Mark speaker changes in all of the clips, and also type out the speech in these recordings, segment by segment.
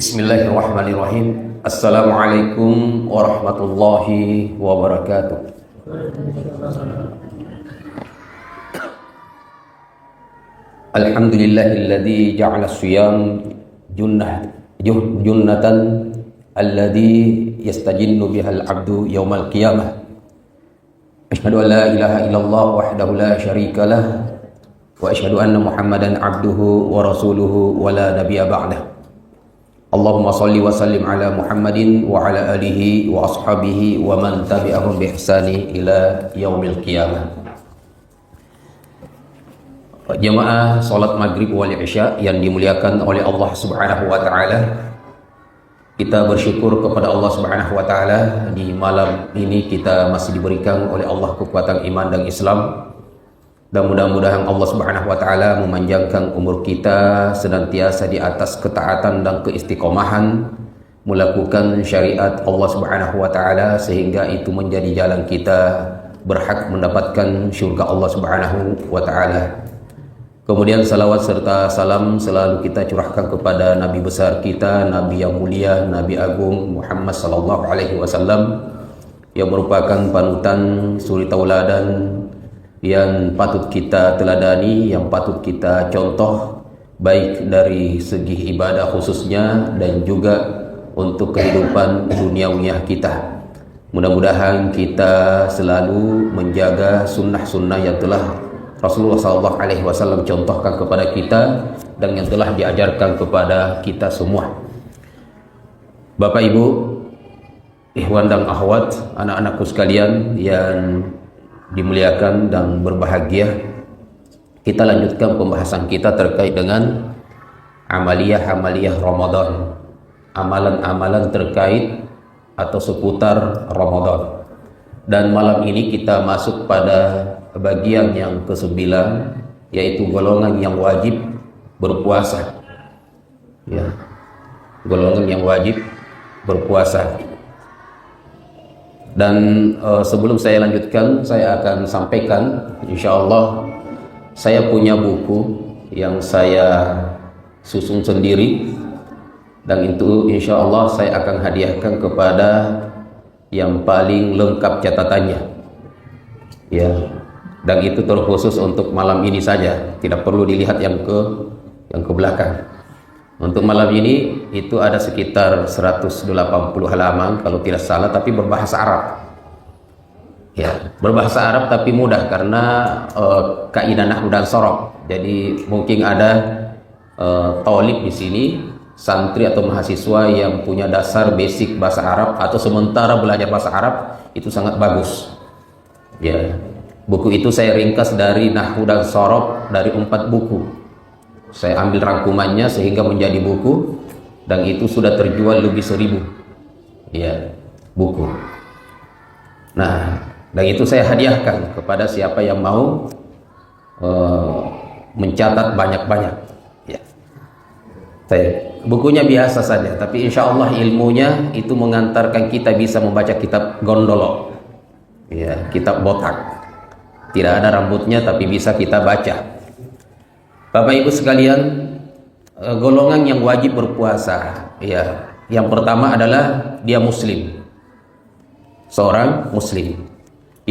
Speaker 1: Bismillahirrahmanirrahim. Assalamualaikum warahmatullahi wabarakatuh. Alhamdulillahilladzi ja'ala as-siyam junnatan alladzi yastajinnu bihal 'abdu yaumal qiyamah. Asyhadu an la ilaha illallah wahdahu la syarika lah wa asyhadu anna Muhammadan 'abduhu wa rasuluhu wa la nabiyya ba'dah. Allahumma salli wa sallim ala Muhammadin wa ala alihi wa ashabihi wa man tabi'ahum bi ihsani ila yaumil qiyamah. Jamaah salat maghrib wal isya yang dimuliakan oleh Allah Subhanahu wa taala. Kita bersyukur kepada Allah Subhanahu wa taala di malam ini kita masih diberikan oleh Allah kekuatan iman dan Islam. Dan mudah-mudahan Allah Subhanahu wa taala memanjangkan umur kita senantiasa di atas ketaatan dan keistiqomahan melakukan syariat Allah Subhanahu wa taala sehingga itu menjadi jalan kita berhak mendapatkan syurga Allah Subhanahu wa taala. Kemudian salawat serta salam selalu kita curahkan kepada Nabi besar kita, Nabi yang mulia, Nabi agung Muhammad sallallahu alaihi wasallam yang merupakan panutan suri tauladan yang patut kita teladani, yang patut kita contoh baik dari segi ibadah khususnya dan juga untuk kehidupan duniawiyah kita. Mudah-mudahan kita selalu menjaga sunnah-sunnah yang telah Rasulullah SAW contohkan kepada kita dan yang telah diajarkan kepada kita semua. Bapak Ibu, ikhwan dan akhwat, anak-anakku sekalian yang dimuliakan dan berbahagia, kita lanjutkan pembahasan kita terkait dengan amaliyah-amaliyah Ramadan, amalan-amalan terkait atau seputar Ramadan. Dan malam ini kita masuk pada bagian yang ke-9, yaitu golongan yang wajib berpuasa. Ya, golongan yang wajib berpuasa. Dan sebelum saya lanjutkan, saya akan sampaikan, insya Allah saya punya buku yang saya susun sendiri, dan itu insya Allah saya akan hadiahkan kepada yang paling lengkap catatannya, ya. Dan itu terkhusus untuk malam ini saja, tidak perlu dilihat yang ke belakang. Untuk malam ini itu ada sekitar 180 halaman kalau tidak salah, tapi berbahasa Arab. Ya, berbahasa Arab tapi mudah karena kaidah nahwu dan sorof. Jadi mungkin ada thalib di sini, santri atau mahasiswa yang punya dasar basic bahasa Arab atau sementara belajar bahasa Arab, itu sangat bagus. Ya, buku itu saya ringkas dari nahwu dan sorof dari 4 buku. Saya ambil rangkumannya sehingga menjadi buku, dan itu sudah terjual lebih 1000 ya buku. Nah, dan itu saya hadiahkan kepada siapa yang mau mencatat banyak-banyak ya. Bukunya biasa saja, tapi insya Allah ilmunya itu mengantarkan kita bisa membaca kitab gondolo ya, kitab botak, tidak ada rambutnya tapi bisa kita baca. Bapak Ibu sekalian, golongan yang wajib berpuasa ya, yang pertama adalah dia muslim, seorang muslim.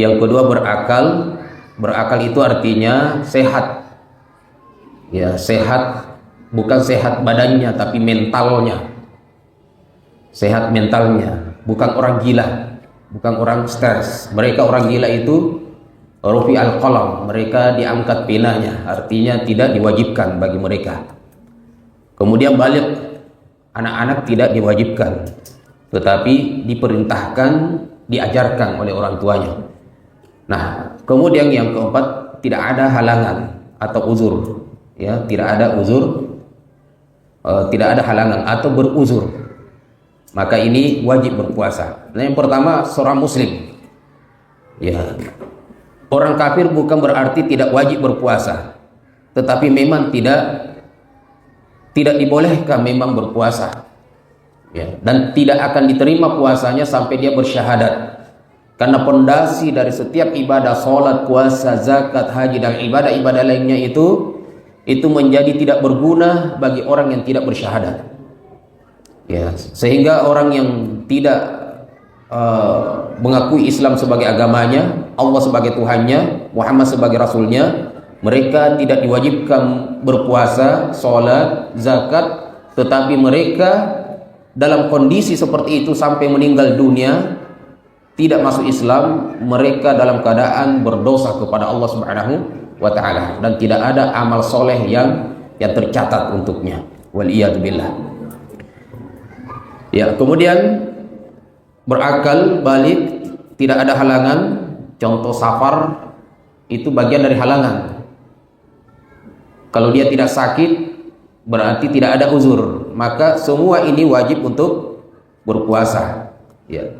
Speaker 1: Yang kedua berakal. Berakal itu artinya sehat ya, sehat bukan sehat badannya tapi mentalnya, sehat mentalnya, bukan orang gila, bukan orang stres. Mereka orang gila itu rufi al-qalam, mereka diangkat penanya, artinya tidak diwajibkan bagi mereka. Kemudian balik, anak-anak tidak diwajibkan, tetapi diperintahkan, diajarkan oleh orang tuanya. Nah, kemudian yang keempat, tidak ada halangan atau uzur ya, tidak ada uzur, tidak ada halangan atau beruzur, maka ini wajib berpuasa. Nah, yang pertama seorang muslim ya. Orang kafir bukan berarti tidak wajib berpuasa, tetapi memang tidak dibolehkan memang berpuasa ya, dan tidak akan diterima puasanya sampai dia bersyahadat. Karena pondasi dari setiap ibadah, sholat, puasa, zakat, haji, dan ibadah-ibadah lainnya itu menjadi tidak berguna bagi orang yang tidak bersyahadat. Ya, sehingga orang yang tidak mengakui Islam sebagai agamanya, Allah sebagai Tuhannya, Muhammad sebagai Rasulnya, mereka tidak diwajibkan berpuasa, sholat, zakat, tetapi mereka dalam kondisi seperti itu sampai meninggal dunia tidak masuk Islam, mereka dalam keadaan berdosa kepada Allah Subhanahu wa taala dan tidak ada amal soleh yang tercatat untuknya. Waliyadzubillah. Ya, kemudian berakal, balik, tidak ada halangan. Contoh safar itu bagian dari halangan. Kalau dia tidak sakit berarti tidak ada uzur, maka semua ini wajib untuk berpuasa. Ya.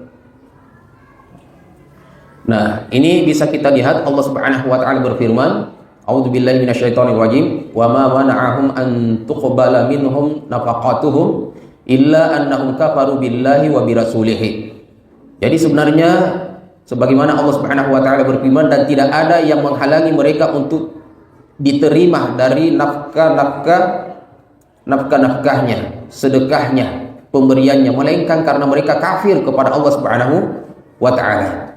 Speaker 1: Nah, ini bisa kita lihat Allah Subhanahu wa taala berfirman, "A'udzubillahi minasyaitonir rajim, wa ma mana'ahum an tuqbala minhum nafaqatuhum illa annahum kafaru billahi wa birasulihi." Jadi sebenarnya sebagaimana Allah Subhanahu wa taala berfirman, dan tidak ada yang menghalangi mereka untuk diterima dari nafkahnya, sedekahnya, pemberiannya, melainkan karena mereka kafir kepada Allah Subhanahu wa taala.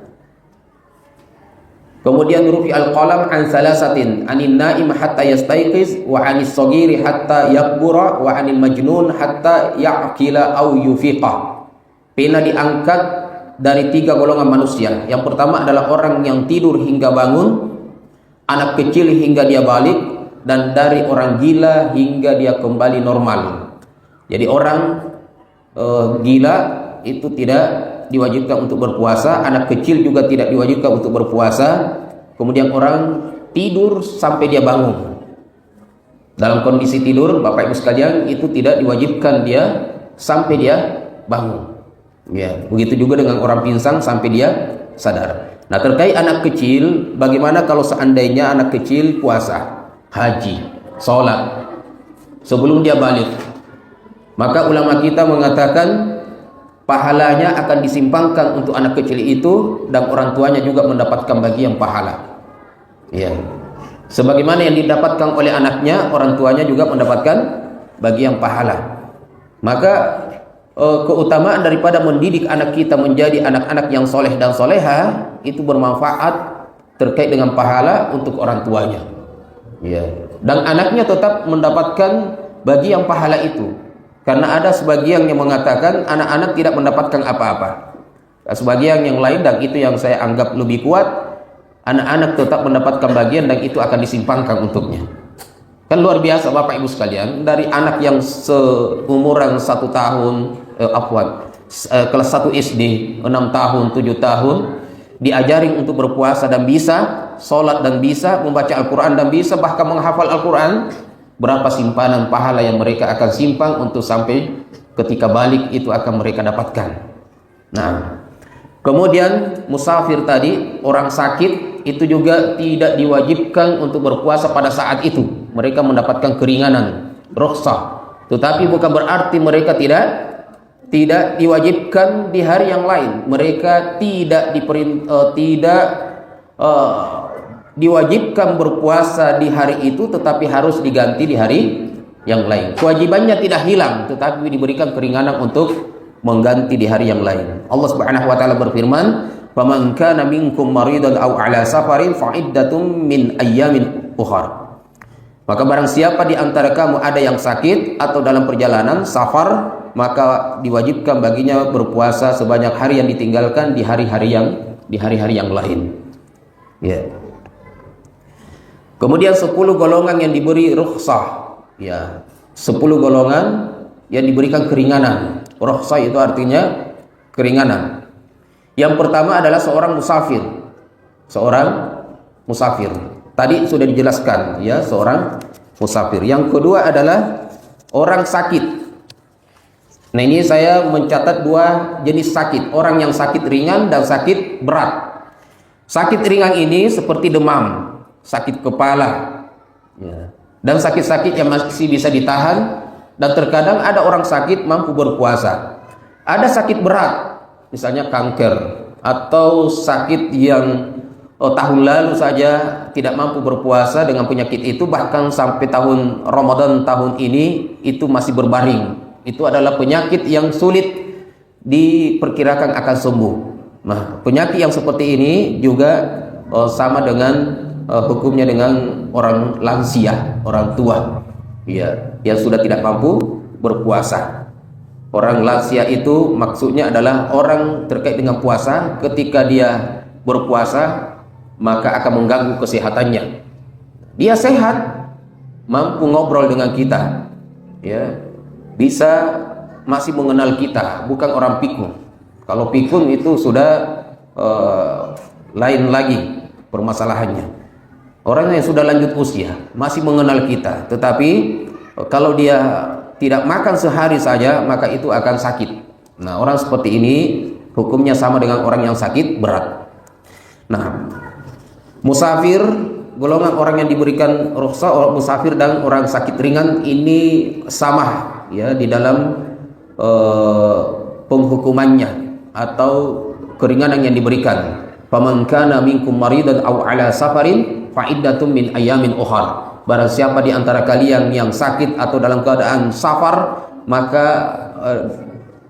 Speaker 1: Kemudian rufi al-qalam an salasatin, anin naim hatta yastayqiz, wa anis saghiri hatta yakbura, wa anil majnun hatta ya'qila aw yufiqa. Pena diangkat dari 3 golongan manusia. Yang pertama adalah orang yang tidur hingga bangun, anak kecil hingga dia balik, dan dari orang gila hingga dia kembali normal. Jadi orang gila itu tidak diwajibkan untuk berpuasa, anak kecil juga tidak diwajibkan untuk berpuasa. Kemudian orang tidur sampai dia bangun. Dalam kondisi tidur, Bapak Ibu sekalian, itu tidak diwajibkan dia sampai dia bangun. Ya, begitu juga dengan orang pingsan sampai dia sadar. Nah, terkait anak kecil, bagaimana kalau seandainya anak kecil puasa, haji, sholat sebelum dia balik? Maka ulama kita mengatakan pahalanya akan disimpangkan untuk anak kecil itu, dan orang tuanya juga mendapatkan bagian pahala. Ya, sebagaimana yang didapatkan oleh anaknya, orang tuanya juga mendapatkan bagian pahala. Maka keutamaan daripada mendidik anak kita menjadi anak-anak yang soleh dan soleha itu bermanfaat terkait dengan pahala untuk orang tuanya. Ya, dan anaknya tetap mendapatkan bagian pahala itu. Karena ada sebagian yang mengatakan anak-anak tidak mendapatkan apa-apa. Sebagian yang lain, dan itu yang saya anggap lebih kuat, anak-anak tetap mendapatkan bagian dan itu akan disimpangkan untuknya. Kan luar biasa Bapak Ibu sekalian, dari anak yang seumuran 1 tahun, kelas 1 SD, 6 tahun, 7 tahun, diajarin untuk berpuasa dan bisa, sholat dan bisa, membaca Al-Quran dan bisa, bahkan menghafal Al-Quran. Berapa simpanan pahala yang mereka akan simpan untuk sampai ketika balik itu akan mereka dapatkan. Nah, kemudian musafir tadi, orang sakit itu juga tidak diwajibkan untuk berpuasa pada saat itu. Mereka mendapatkan keringanan, rukhsah. Tetapi bukan berarti mereka tidak diwajibkan di hari yang lain. Mereka tidak diwajibkan berpuasa di hari itu, tetapi harus diganti di hari yang lain. Kewajibannya tidak hilang, tetapi diberikan keringanan untuk mengganti di hari yang lain. Allah Subhanahu wa taala berfirman, "Faman kana minkum maridan aw ala safarin fa iddatum min ayyamin ukhra." Maka barang siapa di antara kamu ada yang sakit atau dalam perjalanan safar, maka diwajibkan baginya berpuasa sebanyak hari yang ditinggalkan di hari-hari yang lain. Ya. Kemudian 10 golongan yang diberi rukhsah, ya, 10 golongan yang diberikan keringanan. Rukhsah itu artinya keringanan. Yang pertama adalah seorang musafir. Tadi sudah dijelaskan, ya, seorang musafir. Yang kedua adalah orang sakit. Nah, ini saya mencatat 2 jenis sakit, orang yang sakit ringan dan sakit berat. Sakit ringan ini seperti demam, sakit kepala, ya, dan sakit-sakit yang masih bisa ditahan, dan terkadang ada orang sakit mampu berpuasa. Ada sakit berat, misalnya kanker, atau sakit yang tahun lalu saja tidak mampu berpuasa dengan penyakit itu, bahkan sampai tahun Ramadan tahun ini itu masih berbaring, Itu adalah penyakit yang sulit diperkirakan akan sembuh. Nah, penyakit yang seperti ini juga sama dengan hukumnya dengan orang lansia, orang tua, ya, yang sudah tidak mampu berpuasa. Orang lansia itu maksudnya adalah orang terkait dengan puasa. Ketika dia berpuasa, maka akan mengganggu kesehatannya. Dia sehat, mampu ngobrol dengan kita, ya, bisa masih mengenal kita, bukan orang pikun. Kalau pikun itu sudah lain lagi permasalahannya. Orang yang sudah lanjut usia masih mengenal kita, tetapi kalau dia tidak makan sehari saja, maka itu akan sakit. Nah, orang seperti ini hukumnya sama dengan orang yang sakit berat. Nah, musafir, golongan orang yang diberikan rukhsah, orang musafir dan orang sakit ringan ini sama, ya, di dalam penghukumannya atau keringanan yang diberikan. Faman kana minkum maridan aw ala safarin fa iddatun min ayamin ukhra. Barang siapa di antara kalian yang sakit atau dalam keadaan safar, maka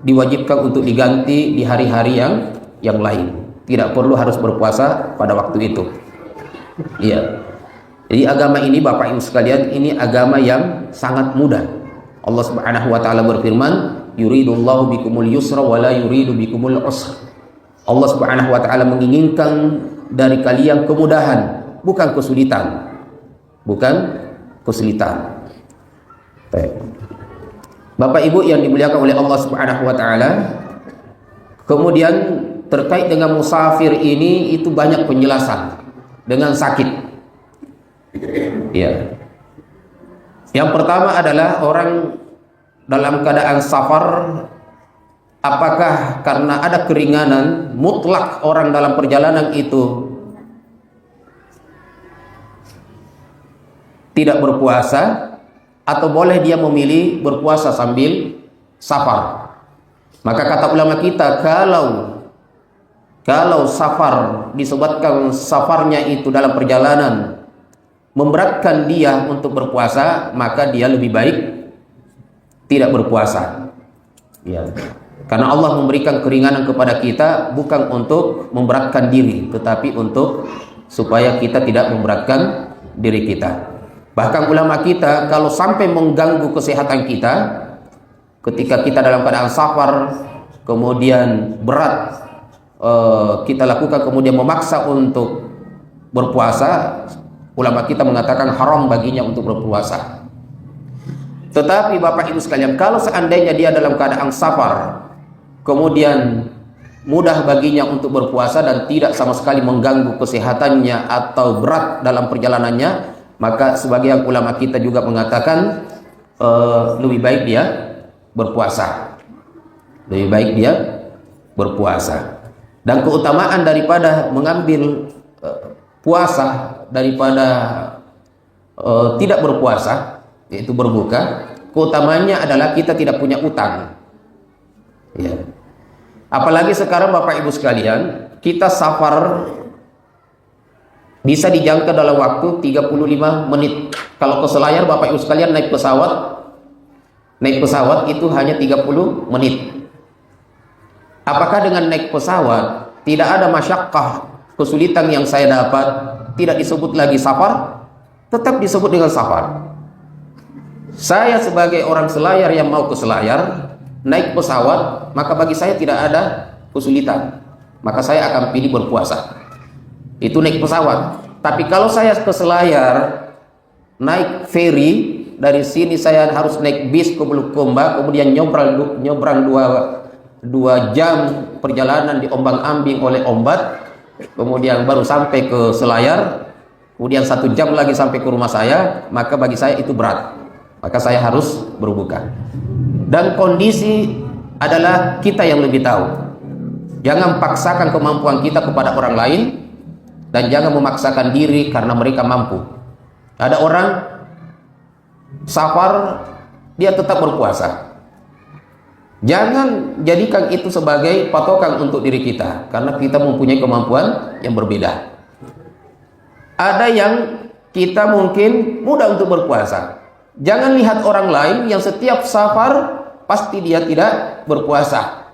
Speaker 1: diwajibkan untuk diganti di hari-hari yang lain. Tidak perlu harus berpuasa pada waktu itu. Iya. Jadi agama ini, Bapak Ibu sekalian, ini agama yang sangat mudah. Allah Subhanahu wa taala berfirman, yuridullahu bikumul yusra wa la yuridu bikumul usra. Allah Subhanahu wa taala menginginkan dari kalian kemudahan, bukan kesulitan. Bukan kesulitan. Bapak Ibu yang dimuliakan oleh Allah Subhanahu wa taala, kemudian terkait dengan musafir ini itu banyak penjelasan dengan sakit. Ya. Yang pertama adalah orang dalam keadaan safar, apakah karena ada keringanan mutlak orang dalam perjalanan itu tidak berpuasa, atau boleh dia memilih berpuasa sambil safar? Maka kata ulama kita, kalau safar disebabkan safarnya itu dalam perjalanan memberatkan dia untuk berpuasa, maka dia lebih baik tidak berpuasa. Ya. Karena Allah memberikan keringanan kepada kita bukan untuk memberatkan diri, tetapi untuk supaya kita tidak memberatkan diri kita. Bahkan ulama kita kalau sampai mengganggu kesehatan kita, ketika kita dalam keadaan safar, kemudian berat kita lakukan, kemudian memaksa untuk berpuasa, ulama kita mengatakan haram baginya untuk berpuasa. Tetapi Bapak Ibu sekalian, kalau seandainya dia dalam keadaan safar, kemudian mudah baginya untuk berpuasa dan tidak sama sekali mengganggu kesehatannya atau berat dalam perjalanannya, maka sebagian ulama kita juga mengatakan lebih baik dia berpuasa. Lebih baik dia berpuasa. Dan keutamaan daripada mengambil puasa daripada tidak berpuasa, yaitu berbuka, keutamanya adalah kita tidak punya utang. Ya. Apalagi sekarang Bapak Ibu sekalian, kita safar bisa dijangka dalam waktu 35 menit. Kalau ke Selayar, Bapak Ibu sekalian naik pesawat itu hanya 30 menit. Apakah dengan naik pesawat tidak ada masyakkah, kesulitan yang saya dapat, tidak disebut lagi safar? Tetap disebut dengan safar. Saya sebagai orang Selayar yang mau ke Selayar, naik pesawat, maka bagi saya tidak ada kesulitan. Maka saya akan pilih berpuasa. Itu naik pesawat. Tapi kalau saya ke Selayar naik ferry, dari sini saya harus naik bis ke Bulukumba, kemudian nyobrang 2 jam perjalanan diombang-ambing oleh ombak, kemudian baru sampai ke Selayar, kemudian 1 jam lagi sampai ke rumah saya, maka bagi saya itu berat. Maka saya harus berbuka. Dan kondisi adalah kita yang lebih tahu. Jangan paksakan kemampuan kita kepada orang lain, dan jangan memaksakan diri karena mereka mampu. Ada orang safar, dia tetap berpuasa. Jangan jadikan itu sebagai patokan untuk diri kita, karena kita mempunyai kemampuan yang berbeda. Ada yang kita mungkin mudah untuk berpuasa. Jangan lihat orang lain yang setiap safar pasti dia tidak berpuasa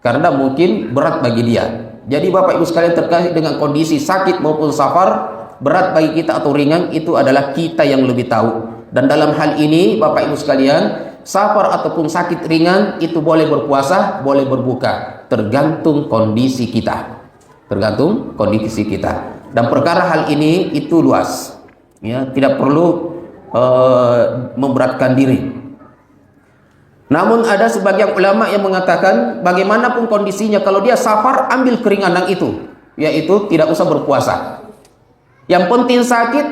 Speaker 1: karena mungkin berat bagi dia. Jadi Bapak Ibu sekalian, terkait dengan kondisi sakit maupun safar, berat bagi kita atau ringan, itu adalah kita yang lebih tahu. Dan dalam hal ini Bapak Ibu sekalian, safar ataupun sakit ringan itu boleh berpuasa, boleh berbuka, tergantung kondisi kita. Tergantung kondisi kita. Dan perkara hal ini itu luas, ya, tidak perlu memberatkan diri. Namun ada sebagian ulama yang mengatakan bagaimanapun kondisinya, kalau dia safar, ambil keringanan itu, yaitu tidak usah berpuasa. Yang penting sakit,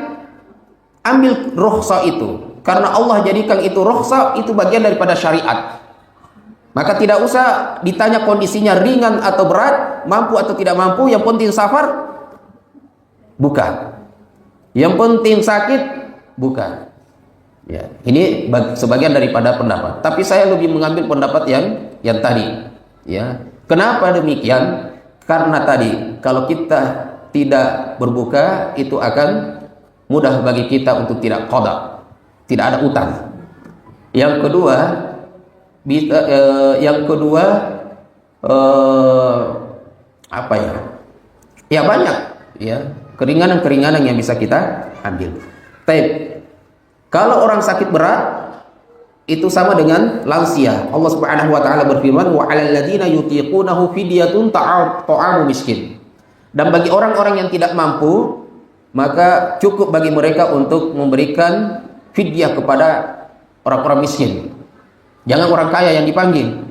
Speaker 1: ambil rukhsah itu, karena Allah jadikan itu rukhsah, itu bagian daripada syariat. Maka tidak usah ditanya kondisinya ringan atau berat, mampu atau tidak mampu, yang penting safar, buka. Yang penting sakit, buka. Ya, ini sebagian daripada pendapat. Tapi saya lebih mengambil pendapat yang tadi. Ya, kenapa demikian? Karena tadi kalau kita tidak berbuka, itu akan mudah bagi kita untuk tidak qada, tidak ada utang. Yang kedua, apa ya? Ya banyak, ya, keringanan-keringanan yang bisa kita ambil. Baik. Kalau orang sakit berat, itu sama dengan lansia. Allah Subhanahu wa taala berfirman, wa 'alal ladzina yutiqunahu fidyatun ta'amu miskin. Dan bagi orang-orang yang tidak mampu, maka cukup bagi mereka untuk memberikan fidyah kepada orang-orang miskin. Jangan orang kaya yang dipanggil.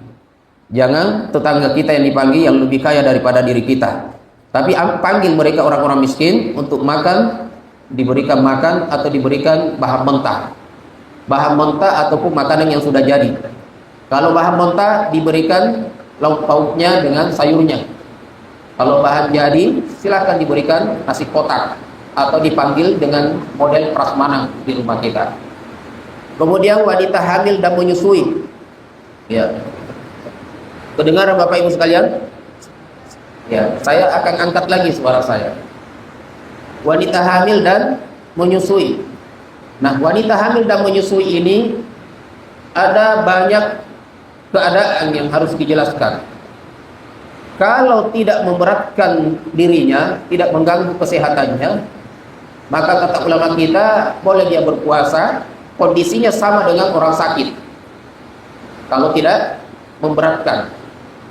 Speaker 1: Jangan tetangga kita yang dipanggil yang lebih kaya daripada diri kita. Tapi panggil mereka orang-orang miskin untuk makan, diberikan makan atau diberikan bahan mentah. Bahan mentah ataupun makanan yang sudah jadi. Kalau bahan mentah diberikan lauk pauknya dengan sayurnya. Kalau bahan jadi silahkan diberikan nasi kotak atau dipanggil dengan model prasmanan di rumah kita. Kemudian wanita hamil dan menyusui. Ya. Kedengaran Bapak Ibu sekalian? Ya, saya akan angkat lagi suara saya. Wanita hamil dan menyusui. Nah, wanita hamil dan menyusui ini ada banyak keadaan yang harus dijelaskan. Kalau tidak memberatkan dirinya, tidak mengganggu kesehatannya, maka kata ulama kita boleh dia berpuasa, kondisinya sama dengan orang sakit. Kalau tidak memberatkan,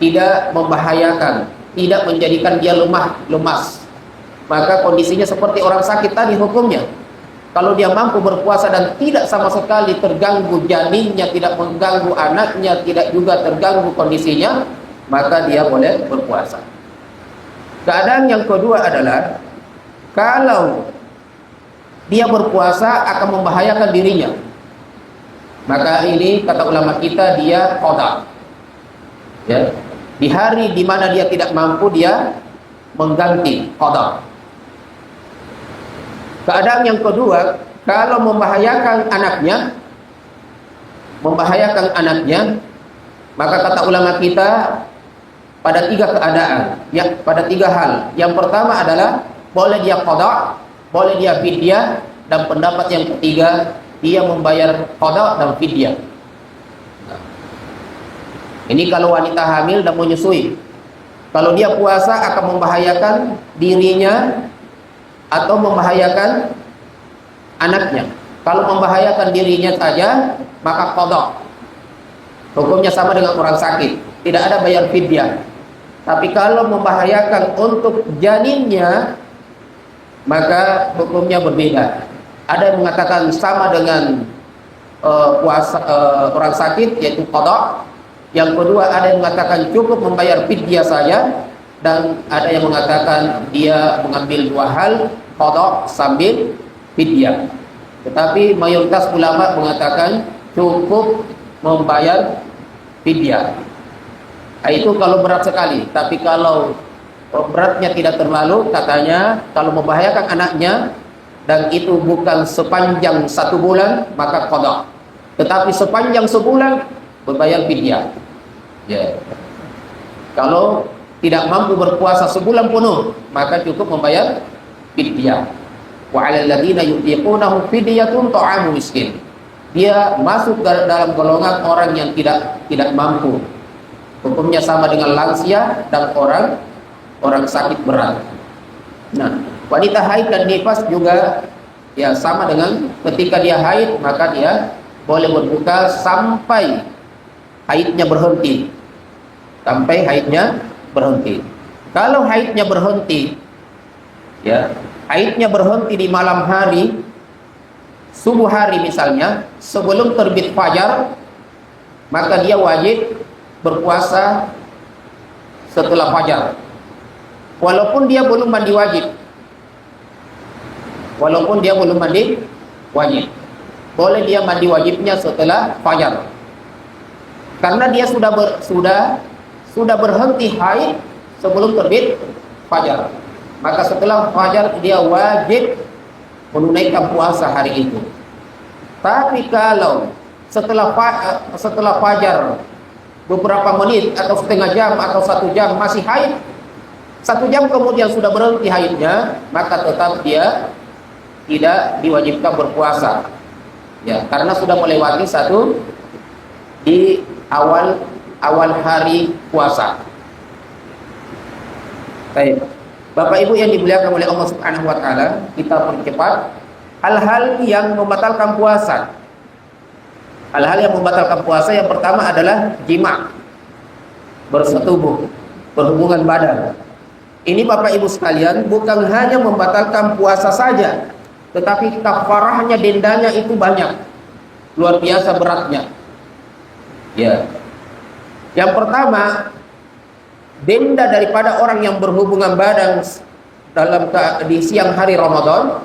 Speaker 1: tidak membahayakan, tidak menjadikan dia lemas, maka kondisinya seperti orang sakit tadi hukumnya. Kalau dia mampu berpuasa dan tidak sama sekali terganggu janinnya, tidak mengganggu anaknya, tidak juga terganggu kondisinya, maka dia boleh berpuasa. Keadaan yang kedua adalah kalau dia berpuasa akan membahayakan dirinya, maka ini kata ulama kita dia qada. Ya, di hari di mana dia tidak mampu, dia mengganti qada. Keadaan yang kedua, kalau membahayakan anaknya, maka kata ulama kita pada tiga keadaan, ya, pada tiga hal. Yang pertama adalah boleh dia qada, boleh dia fidyah, dan pendapat yang ketiga dia membayar qada dan fidyah. Ini kalau wanita hamil dan menyusui. Kalau dia puasa akan membahayakan dirinya atau membahayakan anaknya. Kalau membahayakan dirinya saja, maka qada. Hukumnya sama dengan orang sakit, tidak ada bayar fidyah. Tapi kalau membahayakan untuk janinnya, maka hukumnya berbeda. Ada yang mengatakan sama dengan puasa orang sakit, yaitu qada. Yang kedua ada yang mengatakan cukup membayar fidyah saja, dan ada yang mengatakan dia mengambil dua hal, qada sambil fidyah. Tetapi mayoritas ulama mengatakan cukup membayar fidyah. Itu kalau berat sekali. Tapi kalau beratnya tidak terlalu, katanya kalau membahayakan anaknya dan itu bukan sepanjang 1 bulan, maka qada. Tetapi sepanjang sebulan berbayar fidyah. Ya. Kalau tidak mampu berpuasa sebulan penuh, maka cukup membayar fidyah. Wa 'alal ladzina yutiqunahu fidyatun ta'amu miskin. dia masuk dalam golongan orang yang tidak mampu. Hukumnya sama dengan lansia dan orang sakit berat. Nah, wanita haid dan nifas juga ya sama dengan ketika dia haid, maka dia boleh berbuka sampai haidnya berhenti. Sampai haidnya berhenti. Kalau haidnya berhenti, ya, haidnya berhenti di malam hari, subuh hari misalnya, sebelum terbit fajar, maka dia wajib berpuasa setelah fajar. Walaupun dia belum mandi wajib. Walaupun dia belum mandi wajib. Boleh dia mandi wajibnya setelah fajar. Karena dia sudah berhenti haid sebelum terbit fajar. Maka setelah fajar dia wajib menunaikan puasa hari itu. Tapi kalau setelah fajar beberapa menit atau setengah jam atau 1 jam masih haid, 1 jam kemudian sudah berhenti haidnya, maka tetap dia tidak diwajibkan berpuasa. Ya, karena sudah melewati satu di awal hari puasa. Baik. Bapak Ibu yang dimuliakan oleh Allah Subhanahu wa taala, kita percepat hal-hal yang membatalkan puasa. Hal-hal yang membatalkan puasa yang pertama adalah jima, bersetubuh, berhubungan badan. Ini Bapak Ibu sekalian bukan hanya membatalkan puasa saja, tetapi kafarahnya, dendanya itu banyak, luar biasa beratnya. Ya. Yang pertama, denda daripada orang yang berhubungan badan di siang hari Ramadan.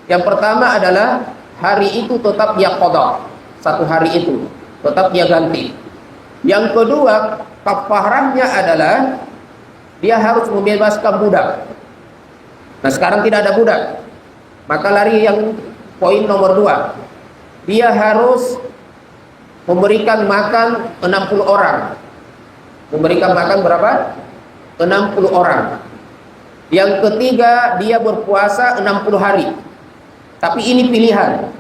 Speaker 1: Yang pertama adalah hari itu tetap dia qada, 1 hari itu tetap dia ganti. Yang kedua, kafarahnya adalah dia harus membebaskan budak. Nah, sekarang tidak ada budak, maka lari yang poin nomor 2. Dia harus memberikan makan 60 orang. Memberikan makan berapa? 60 orang. Yang ketiga, dia berpuasa 60 hari. Tapi ini pilihan.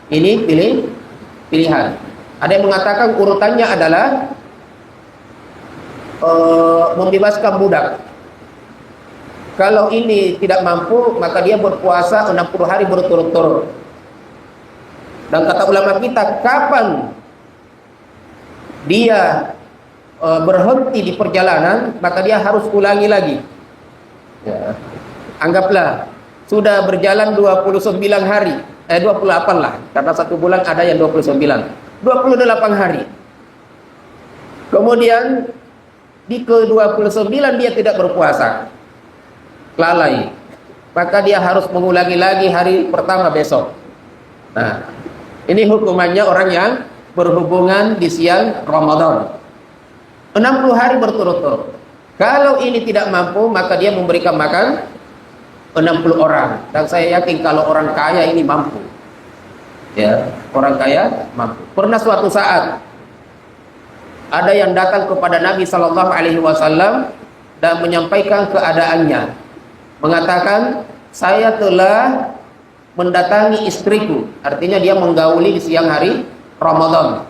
Speaker 1: Ini pilihan. Ada yang mengatakan urutannya adalah membebaskan budak. Kalau ini tidak mampu, maka dia berpuasa 60 hari berturut-turut. Dan kata ulama kita, kapan dia berhenti di perjalanan, maka dia harus ulangi lagi. Ya. Anggaplah sudah berjalan 29 hari, 28 lah, karena 1 bulan ada yang 29, 28 hari. Kemudian di ke-29 dia tidak berpuasa, lalai, maka dia harus mengulangi lagi hari pertama besok. Nah, ini hukumannya orang yang berhubungan di siang Ramadan 60 hari berturut-turut. Kalau ini tidak mampu, maka dia memberikan makan 60 orang. Dan saya yakin kalau orang kaya ini mampu. Ya, orang kaya mampu. Pernah suatu saat ada yang datang kepada Nabi Sallallahu Alaihi Wasallam dan menyampaikan keadaannya, mengatakan, saya telah mendatangi istriku. Artinya dia menggauli di siang hari Ramadan.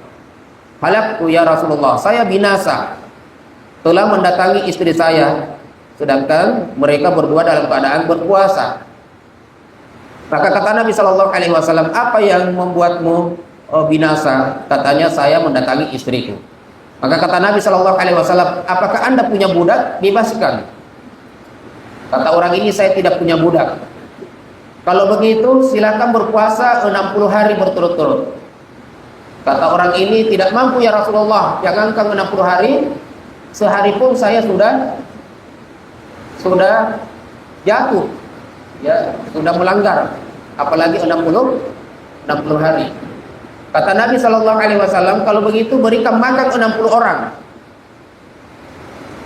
Speaker 1: Halaktu ya Rasulullah, saya binasa, telah mendatangi istri saya, sedangkan mereka berdua dalam keadaan berpuasa. Maka kata Nabi Shallallahu Alaihi Wasallam, apa yang membuatmu binasa? Katanya, saya mendatangi istriku. Maka kata Nabi Shallallahu Alaihi Wasallam, apakah anda punya budak? Bebaskan. Kata orang ini, saya tidak punya budak. Kalau begitu silakan berpuasa 60 hari berturut-turut. Kata orang ini, tidak mampu ya Rasulullah, jangankan 60 hari, sehari pun saya sudah jatuh, ya, sudah melanggar, apalagi 60 hari. Kata Nabi Shallallahu Alaihi Wasallam, kalau begitu berikan makan 60 orang.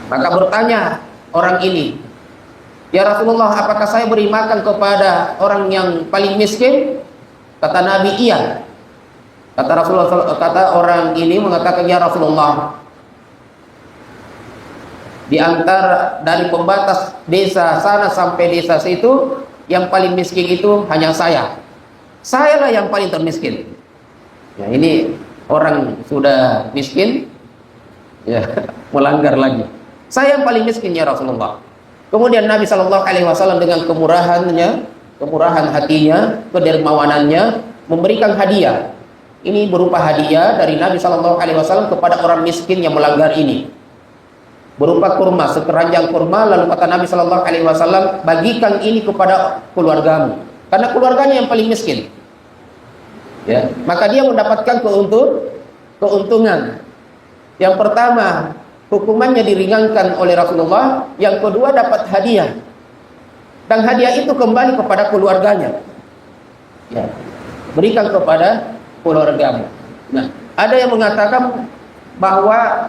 Speaker 1: Maka bertanya orang ini, ya Rasulullah, apakah saya beri makan kepada orang yang paling miskin? Kata Nabi, iya. Kata Rasulullah, kata orang ini mengatakan, ya Rasulullah, di antara dari pembatas desa sana sampai desa situ, yang paling miskin itu hanya saya. Sayalah yang paling termiskin. Ya, ini orang sudah miskin, ya melanggar lagi. Saya yang paling miskin ya Rasulullah. Kemudian Nabi Shallallahu Alaihi Wasallam dengan kemurahannya, kemurahan hatinya, kedermawanannya memberikan hadiah. Ini berupa hadiah dari Nabi Shallallahu Alaihi Wasallam kepada orang miskin yang melanggar ini. Berupa kurma, sekeranjang kurma. Lalu kata Nabi Shallallahu Alaihi Wasallam, bagikan ini kepada keluargamu, karena keluarganya yang paling miskin. Ya, maka dia mendapatkan keuntungan. Yang pertama, hukumannya diringankan oleh Rasulullah. Yang kedua, dapat hadiah, dan hadiah itu kembali kepada keluarganya. Ya, berikan kepada keluargamu. Nah, ada yang mengatakan bahwa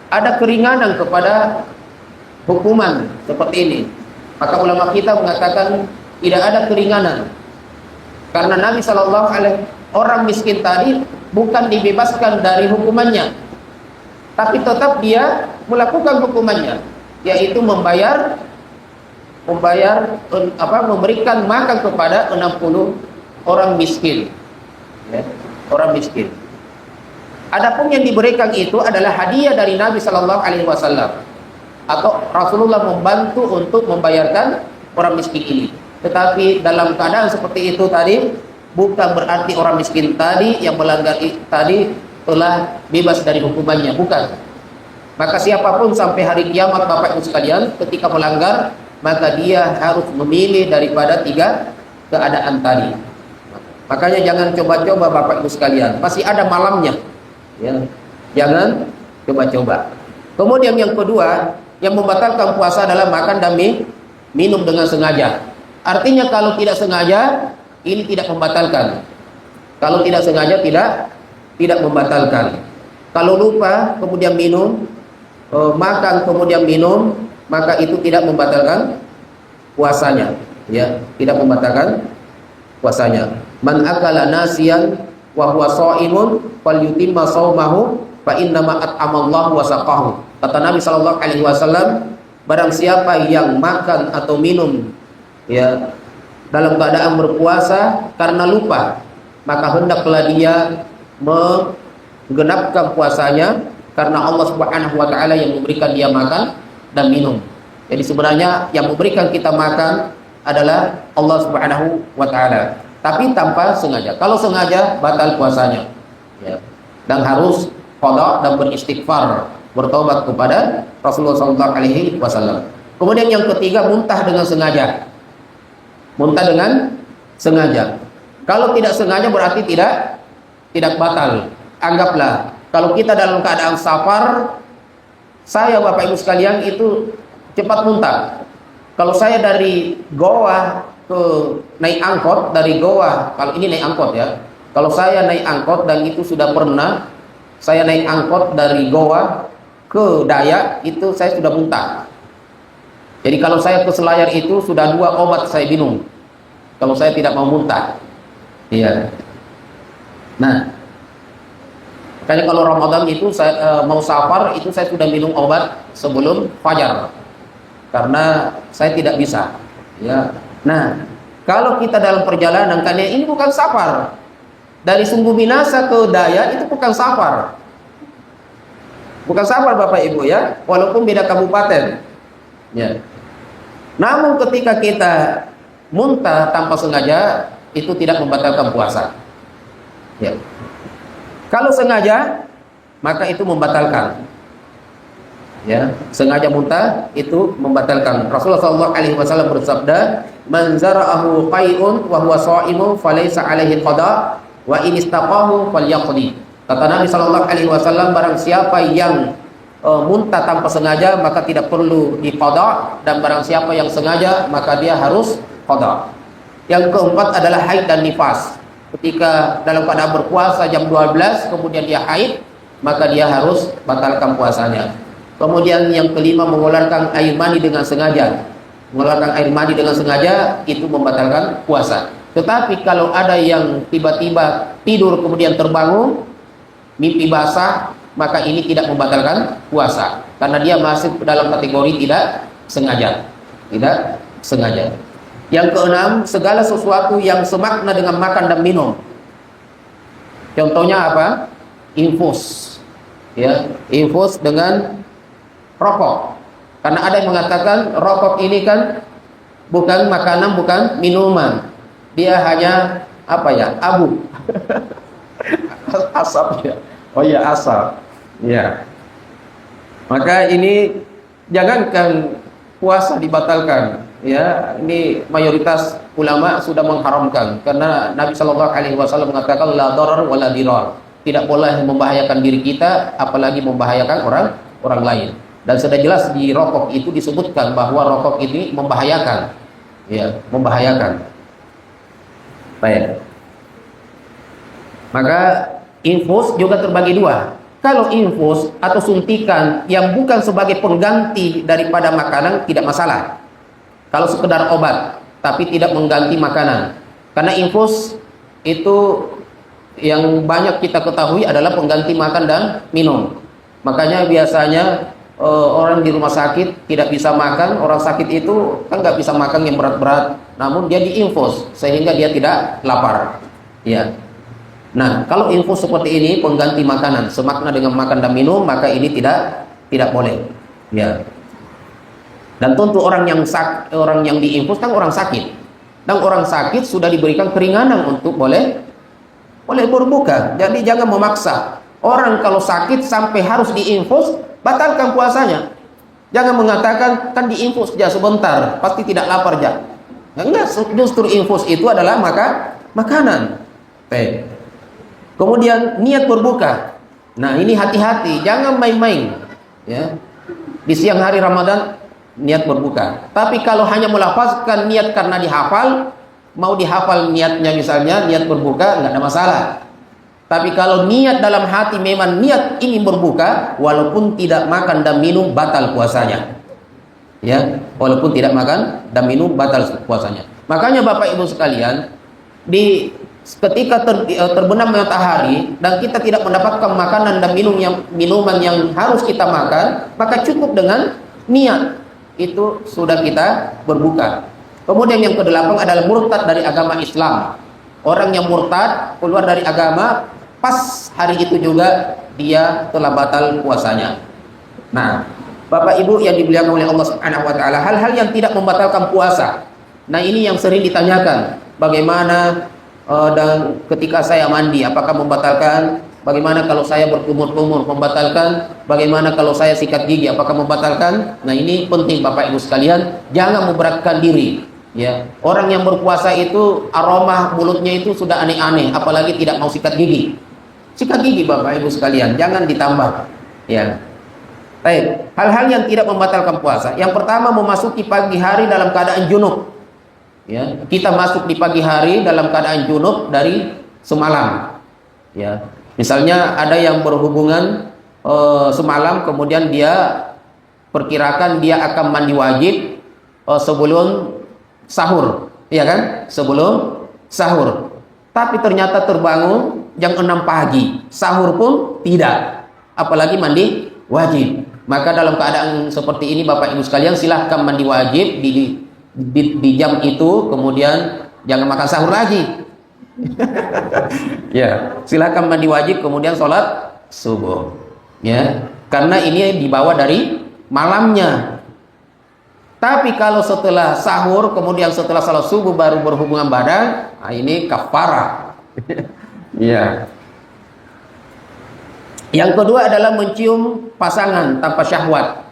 Speaker 1: ada keringanan kepada hukuman seperti ini. Maka ulama kita mengatakan tidak ada keringanan, karena Nabi Shallallahu Alaihi orang miskin tadi bukan dibebaskan dari hukumannya, tapi tetap dia melakukan hukumannya, yaitu memberikan makan kepada 60 orang miskin, ya, orang miskin. Adapun yang diberikan itu adalah hadiah dari Nabi Shallallahu Alaihi Wasallam, atau Rasulullah membantu untuk membayarkan orang miskin ini. Tetapi dalam keadaan seperti itu tadi, bukan berarti orang miskin tadi yang melanggar tadi telah bebas dari hukumannya, bukan. Maka siapapun sampai hari kiamat Bapak Ibu sekalian, ketika melanggar, maka dia harus memilih daripada 3 keadaan tadi. Makanya jangan coba-coba Bapak Ibu sekalian, masih ada malamnya. Ya, jangan coba-coba. Kemudian yang kedua, yang membatalkan puasa adalah makan dan minum dengan sengaja. Artinya kalau tidak sengaja, ini tidak membatalkan. Kalau tidak sengaja, tidak membatalkan. Kalau lupa kemudian minum, makan kemudian minum, maka itu tidak membatalkan puasanya. Ya, tidak membatalkan puasanya. Man akala nasiyan wa huwa shaimun falyutimma shaumahu fa innama at'amallahu wa saqahu. Kata Nabi Shallallahu Alaihi Wasallam, barang siapa yang makan atau minum, ya, dalam keadaan berpuasa karena lupa, maka hendaklah dia menggenapkan puasanya, karena Allah Subhanahu wa taala yang memberikan dia makan dan minum. Jadi sebenarnya yang memberikan kita makan adalah Allah Subhanahu wa taala, tapi tanpa sengaja. Kalau sengaja, batal puasanya, ya, dan harus qada dan beristighfar, bertobat kepada Rasulullah Sallallahu Alaihi Wasallam. Kemudian yang ketiga, muntah dengan sengaja. Muntah dengan sengaja. Kalau tidak sengaja berarti tidak batal. Anggaplah kalau kita dalam keadaan safar, saya Bapak Ibu sekalian itu cepat muntah. Kalau saya dari Goa ke naik angkot, dari Goa, kalau ini naik angkot ya. Kalau saya naik angkot, dan itu sudah pernah saya naik angkot dari Goa ke Dayak, itu saya sudah muntah. Jadi kalau saya ke Selayar itu sudah 2 obat saya minum, kalau saya tidak mau muntah. Iya. Nah, makanya kalau Ramadan itu saya mau safar itu saya sudah minum obat sebelum fajar, karena saya tidak bisa. Ya. Nah, kalau kita dalam perjalanan, karena ini bukan safar. Dari Sumbu Minasa ke Dayak itu bukan safar. Bukan safar Bapak Ibu ya, walaupun beda kabupaten. Ya. Namun ketika kita muntah tanpa sengaja, itu tidak membatalkan puasa. Ya. Kalau sengaja, maka itu membatalkan. Ya, sengaja muntah itu membatalkan. Rasulullah sallallahu alaihi wasallam bersabda, "Man zara'ahu qai'un wa huwa sha'imun falaysa 'alaihi qada wa in istaqahu falyaqdi." Kata Nabi sallallahu alaihi wasallam, barang siapa yang muntah tanpa sengaja maka tidak perlu diqada, dan barang siapa yang sengaja maka dia harus qada. Yang keempat adalah haid dan nifas. Ketika dalam keadaan berpuasa jam 12 kemudian dia haid, maka dia harus batalkan puasanya. Kemudian yang kelima, mengeluarkan air mani dengan sengaja. Mengeluarkan air mani dengan sengaja itu membatalkan puasa. Tetapi kalau ada yang tiba-tiba tidur kemudian terbangun, mimpi basah, maka ini tidak membatalkan puasa, karena dia masuk dalam kategori tidak sengaja. Tidak sengaja. Yang keenam, segala sesuatu yang semakna dengan makan dan minum. Contohnya apa? Infus. Ya, infus dengan rokok. Karena ada yang mengatakan rokok ini kan bukan makanan, bukan minuman. Dia hanya apa ya? Abu. Asap ya. Oh ya, asap. Ya. Maka ini jangankan puasa dibatalkan, ya, ini mayoritas ulama sudah mengharamkan karena Nabi Shallallahu Alaihi Wasallam mengatakan la darar wala dirar, tidak boleh membahayakan diri kita apalagi membahayakan orang lain. Dan sudah jelas di rokok itu disebutkan bahwa rokok ini membahayakan, ya, membahayakan. Baik. Maka infus juga terbagi dua. Kalau infus atau suntikan yang bukan sebagai pengganti daripada makanan tidak masalah. Kalau sekedar obat tapi tidak mengganti makanan. Karena infus itu yang banyak kita ketahui adalah pengganti makan dan minum. Makanya biasanya orang di rumah sakit tidak bisa makan. Orang sakit itu kan nggak bisa makan yang berat-berat, namun dia diinfus sehingga dia tidak lapar. Ya. Nah, kalau infus seperti ini pengganti makanan, semakna dengan makan dan minum, maka ini tidak boleh. Ya. Dan tentu orang yang diinfus kan orang sakit. Dan orang sakit sudah diberikan keringanan untuk boleh berbuka. Jadi jangan memaksa. Orang kalau sakit sampai harus diinfus, batalkan puasanya. Jangan mengatakan kan diinfus saja sebentar, pasti tidak lapar ya. Enggak, justru infus itu adalah makanan. Baik. Kemudian niat berbuka. Nah, ini hati-hati, jangan main-main. Ya. Di siang hari Ramadan niat berbuka. Tapi kalau hanya melafazkan niat karena dihafal, mau dihafal niatnya misalnya niat berbuka, nggak ada masalah. Tapi kalau niat dalam hati memang niat ingin berbuka, walaupun tidak makan dan minum batal puasanya. Ya, walaupun tidak makan dan minum batal puasanya. Makanya Bapak Ibu sekalian, ketika terbenam matahari dan kita tidak mendapatkan makanan dan minuman yang harus kita makan, maka cukup dengan niat itu sudah kita berbuka. Kemudian yang kedelapan adalah murtad dari agama Islam. Orang yang murtad keluar dari agama, pas hari itu juga dia telah batal puasanya. Nah, Bapak Ibu yang dimuliakan oleh Allah Subhanahu wa taala, hal-hal yang tidak membatalkan puasa. Nah, ini yang sering ditanyakan, bagaimana dan ketika saya mandi apakah membatalkan? Bagaimana kalau saya berkumur-kumur membatalkan? Bagaimana kalau saya sikat gigi apakah membatalkan? Nah, ini penting Bapak Ibu sekalian, jangan memberatkan diri. Ya, orang yang berpuasa itu aroma mulutnya itu sudah aneh-aneh, apalagi tidak mau sikat gigi. Sikat gigi Bapak Ibu sekalian, jangan ditambah. Ya. Baik, hal-hal yang tidak membatalkan puasa. Yang pertama, memasuki pagi hari dalam keadaan junub. Ya, kita masuk di pagi hari dalam keadaan junub dari semalam. Ya, misalnya ada yang berhubungan semalam, kemudian dia perkirakan dia akan mandi wajib sebelum sahur, ya kan? Sebelum sahur. Tapi ternyata terbangun jam 6 pagi, sahur pun tidak, apalagi mandi wajib. Maka dalam keadaan seperti ini Bapak Ibu sekalian, silahkan mandi wajib di jam itu, kemudian jangan makan sahur lagi. Ya, silakan mandi wajib kemudian sholat subuh. Ya, karena ini dibawa dari malamnya. Tapi kalau setelah sahur kemudian setelah sholat subuh baru berhubungan badan, nah ini kafarah. Ya. Yang kedua adalah mencium pasangan tanpa syahwat.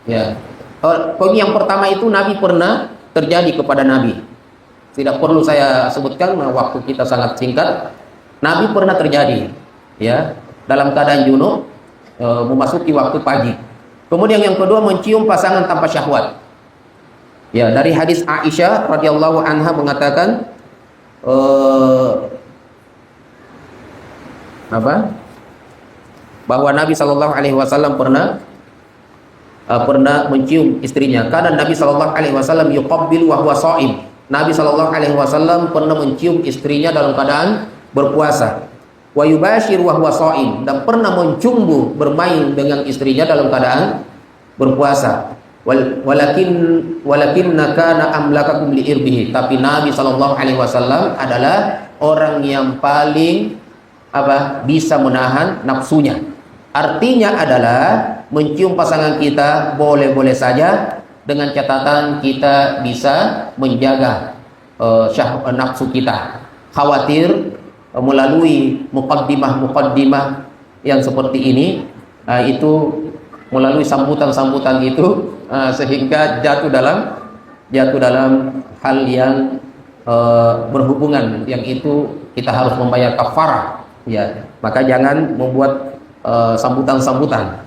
Speaker 1: Ya. Poin yang pertama itu Nabi pernah terjadi kepada Nabi. Tidak perlu saya sebutkan, waktu kita sangat singkat. Nabi pernah terjadi, ya, dalam keadaan junub, memasuki waktu pagi. Kemudian yang kedua, mencium pasangan tanpa syahwat. Ya, dari hadis Aisyah radhiyallahu anha mengatakan bahwa Nabi Shallallahu Alaihi Wasallam pernah mencium istrinya. Karena Nabi Shallallahu Alaihi Wasallam yuqabbil wa huwa shaim. Nabi Shallallahu Alaihi Wasallam pernah mencium istrinya dalam keadaan berpuasa. Wa yubashir wa huwa shaim, dan pernah mencumbu bermain dengan istrinya dalam keadaan berpuasa. Walakinna kana amlakakum li irbihi. Tapi Nabi Shallallahu Alaihi Wasallam adalah orang yang paling apa? Bisa menahan nafsunya. Artinya adalah mencium pasangan kita boleh-boleh saja, dengan catatan kita bisa menjaga nafsu kita. Khawatir melalui muqaddimah yang seperti ini, itu melalui sambutan-sambutan itu, sehingga jatuh dalam hal yang berhubungan, yang itu kita harus membayar kafarah, ya. Maka jangan membuat sambutan-sambutan.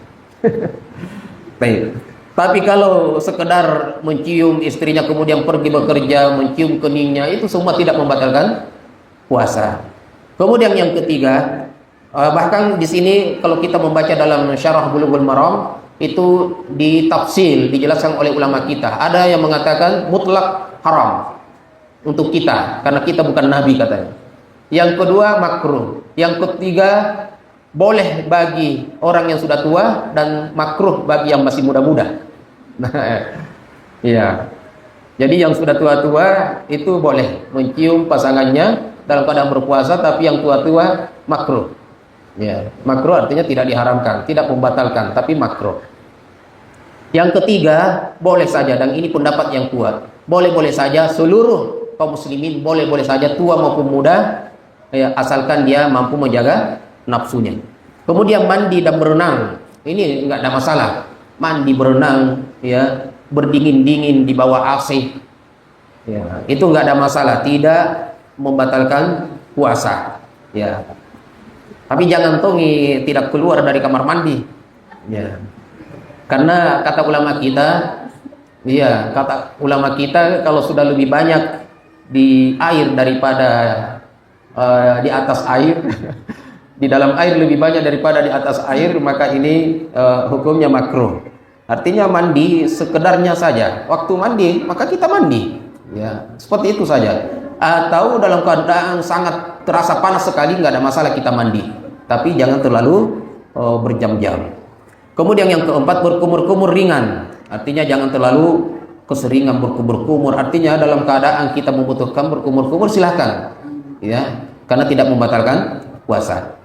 Speaker 1: Baik. Tapi kalau sekedar mencium istrinya kemudian pergi bekerja, mencium keningnya, itu semua tidak membatalkan puasa. Kemudian yang ketiga, bahkan di sini kalau kita membaca dalam Syarah Bulughul Maram, itu ditafsil, dijelaskan oleh ulama kita. Ada yang mengatakan mutlak haram untuk kita, karena kita bukan nabi katanya. Yang kedua makruh. Yang ketiga boleh bagi orang yang sudah tua dan makruh bagi yang masih muda-muda. Nah, ya. Jadi yang sudah tua-tua itu boleh mencium pasangannya dalam keadaan berpuasa, tapi yang tua-tua makruh. Ya, makruh artinya tidak diharamkan, tidak membatalkan, tapi makruh. Yang ketiga boleh saja, dan ini pendapat yang kuat. Boleh-boleh saja seluruh kaum muslimin, boleh-boleh saja tua maupun muda, ya, asalkan dia mampu menjaga nafsunya. Kemudian mandi dan berenang, ini enggak ada masalah. Mandi berenang, ya, berdingin-dingin di bawah AC, ya, itu enggak ada masalah, tidak membatalkan puasa, ya. Tapi jangan tongi tidak keluar dari kamar mandi, ya. Karena kata ulama kita, kalau sudah lebih banyak di air daripada di atas air, di dalam air lebih banyak daripada di atas air, maka ini hukumnya makruh. Artinya mandi sekedarnya saja. Waktu mandi, maka kita mandi. Ya, seperti itu saja. Atau dalam keadaan sangat terasa panas sekali, nggak ada masalah kita mandi. Tapi jangan terlalu berjam-jam. Kemudian yang keempat, berkumur-kumur ringan. Artinya jangan terlalu keseringan berkumur-kumur. Artinya dalam keadaan kita membutuhkan berkumur-kumur, silahkan. Ya, karena tidak membatalkan puasa.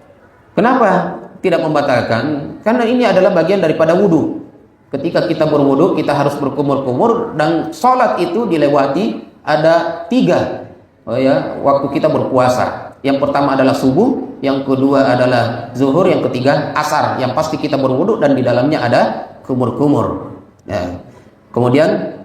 Speaker 1: Kenapa tidak membatalkan? Karena ini adalah bagian daripada wudhu. Ketika kita berwudhu, kita harus berkumur-kumur, dan sholat itu dilewati ada 3 waktu kita berpuasa. Yang pertama adalah subuh, yang kedua adalah zuhur, yang ketiga asar. Yang pasti kita berwudhu dan di dalamnya ada kumur-kumur. Ya. Kemudian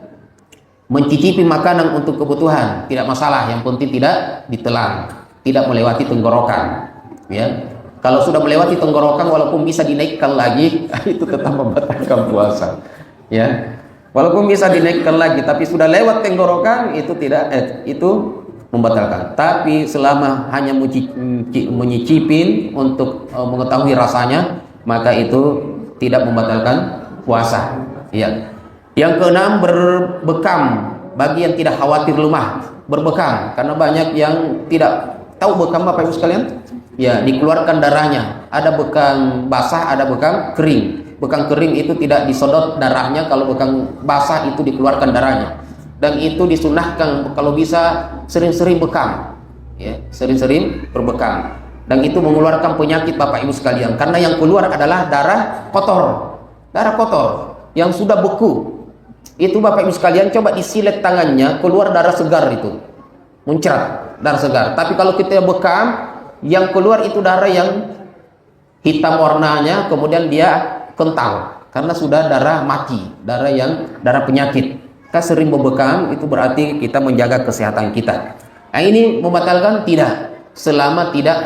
Speaker 1: mencicipi makanan untuk kebutuhan tidak masalah, yang penting tidak ditelan, tidak melewati tenggorokan. Ya. Kalau sudah melewati tenggorokan, walaupun bisa dinaikkan lagi, itu tetap membatalkan puasa. Ya, walaupun bisa dinaikkan lagi, tapi sudah lewat tenggorokan, itu tidak, itu membatalkan. Tapi selama hanya menyicipin untuk mengetahui rasanya, maka itu tidak membatalkan puasa. Ya. Yang keenam, berbekam bagi yang tidak khawatir lemah, berbekam, karena banyak yang tidak tahu bekam apa Ibu sekalian. Ya, dikeluarkan darahnya. Ada bekam basah, ada bekam kering. Bekam kering itu tidak disodot darahnya, kalau bekam basah itu dikeluarkan darahnya. Dan itu disunahkan kalau bisa sering-sering bekam. Ya, sering-sering berbekam. Dan itu mengeluarkan penyakit Bapak Ibu sekalian, karena yang keluar adalah darah kotor. Darah kotor yang sudah beku. Itu Bapak Ibu sekalian coba disilet tangannya, keluar darah segar itu. Muncrat darah segar. Tapi kalau kita bekam, yang keluar itu darah yang hitam warnanya, kemudian dia kental karena sudah darah mati, darah penyakit. Kita sering berbekam, itu berarti kita menjaga kesehatan kita. Nah, ini membatalkan? Tidak, selama tidak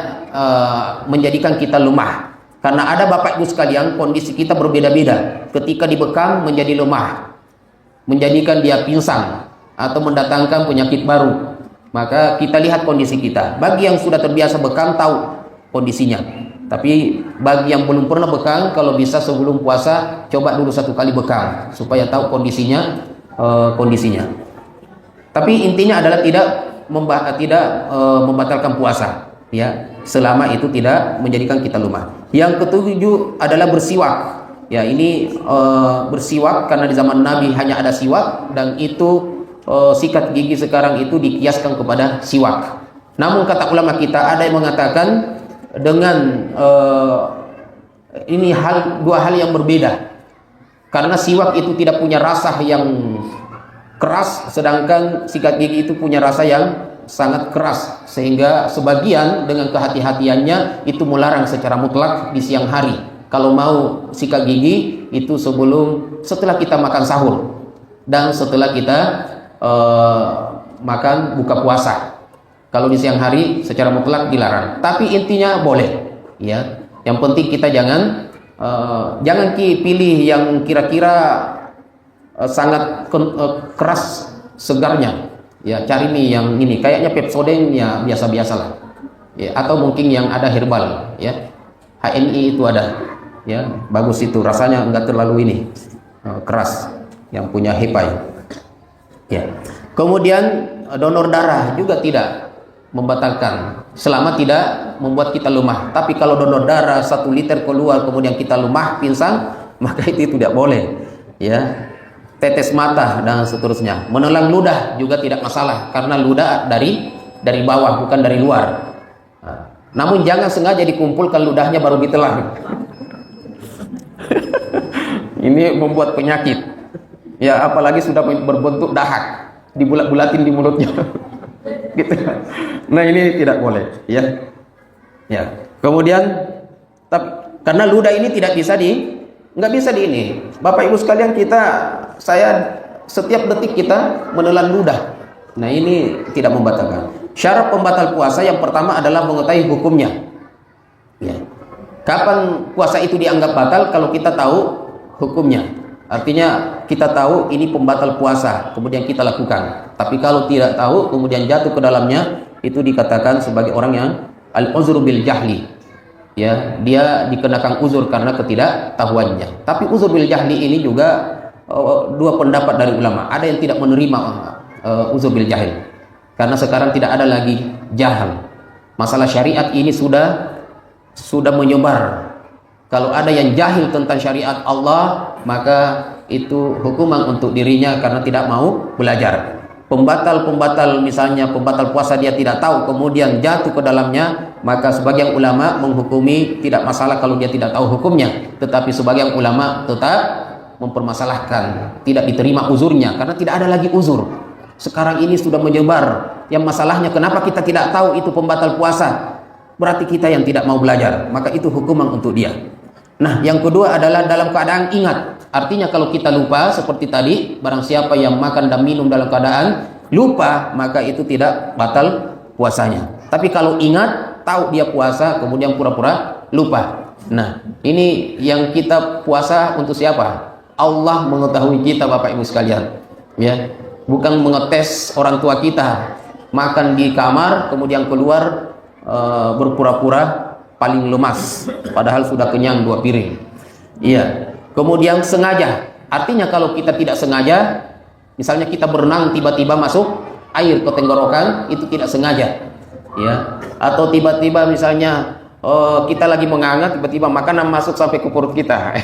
Speaker 1: menjadikan kita lemah. Karena ada Bapak Ibu sekalian, kondisi kita berbeda-beda. Ketika dibekam menjadi lemah, menjadikan dia pingsan atau mendatangkan penyakit baru. Maka kita lihat kondisi kita. Bagi yang sudah terbiasa bekam tahu kondisinya. Tapi bagi yang belum pernah bekam, kalau bisa sebelum puasa coba dulu 1 kali bekam supaya tahu kondisinya. Tapi intinya adalah tidak membatalkan puasa, ya, selama itu tidak menjadikan kita lemah. Yang ketujuh adalah bersiwak. Ya, ini bersiwak karena di zaman Nabi hanya ada siwak, dan itu sikat gigi sekarang itu dikiaskan kepada siwak. Namun kata ulama kita, ada yang mengatakan dengan ini dua hal yang berbeda. Karena siwak itu tidak punya rasa yang keras, sedangkan sikat gigi itu punya rasa yang sangat keras, sehingga sebagian dengan kehati-hatiannya itu melarang secara mutlak di siang hari. Kalau mau sikat gigi itu setelah kita makan sahur dan setelah kita makan buka puasa. Kalau di siang hari secara mutlak dilarang. Tapi intinya boleh, ya. Yang penting kita jangan pilih yang kira-kira sangat keras segarnya. Ya, cari nih yang ini, kayaknya Pepsodent ya biasa-biasalah. Ya, atau mungkin yang ada herbal, ya. HNI itu ada. Ya, bagus itu, rasanya enggak terlalu ini keras, yang punya hepai. Ya. Kemudian donor darah juga tidak membatalkan selama tidak membuat kita lemah. Tapi kalau donor darah 1 liter keluar kemudian kita lemah, pingsan, maka itu tidak boleh. Ya. Tetes mata dan seterusnya. Menelan ludah juga tidak masalah karena ludah dari bawah bukan dari luar. Namun jangan sengaja dikumpulkan ludahnya baru ditelan. Ini membuat penyakit. Ya, apalagi sudah berbentuk dahak, dibulat-bulatin di mulutnya. Gitu. Nah, ini tidak boleh, ya. Ya. Kemudian karena ludah ini nggak bisa di ini. Bapak Ibu sekalian, setiap detik kita menelan ludah. Nah, ini tidak membatalkan. Syarat pembatal puasa yang pertama adalah mengetahui hukumnya. Ya. Kapan puasa itu dianggap batal? Kalau kita tahu hukumnya. Artinya kita tahu ini pembatal puasa, kemudian kita lakukan. Tapi kalau tidak tahu kemudian jatuh ke dalamnya, itu dikatakan sebagai orang yang al-uzru bil jahli. Ya, dia dikenakan uzur karena ketidaktahuannya. Tapi uzur bil jahli ini juga dua pendapat dari ulama. Ada yang tidak menerima uzur bil jahil. Karena sekarang tidak ada lagi jahal. Masalah syariat ini sudah menyebar. Kalau ada yang jahil tentang syariat Allah, maka itu hukuman untuk dirinya karena tidak mau belajar. Pembatal misalnya pembatal puasa dia tidak tahu kemudian jatuh ke dalamnya, maka sebagian ulama menghukumi tidak masalah kalau dia tidak tahu hukumnya, tetapi sebagian ulama tetap mempermasalahkan, tidak diterima uzurnya karena tidak ada lagi uzur. Sekarang ini sudah menyebar. Yang masalahnya kenapa kita tidak tahu itu pembatal puasa? Berarti kita yang tidak mau belajar, maka itu hukuman untuk dia. Nah, yang kedua adalah dalam keadaan ingat. Artinya kalau kita lupa seperti tadi, barang siapa yang makan dan minum dalam keadaan lupa, maka itu tidak batal puasanya. Tapi kalau ingat, tahu dia puasa, kemudian pura-pura lupa. Nah, ini yang kita puasa untuk siapa? Allah mengetahui kita, Bapak Ibu sekalian. Ya, bukan mengetes orang tua kita. Makan di kamar, kemudian keluar berpura-pura paling lemas, padahal sudah kenyang 2 piring. Iya. Kemudian sengaja. Artinya kalau kita tidak sengaja, misalnya kita berenang tiba-tiba masuk air ke tenggorokan, itu tidak sengaja. Ya. Atau tiba-tiba misalnya kita lagi menganga, tiba-tiba makanan masuk sampai ke perut kita.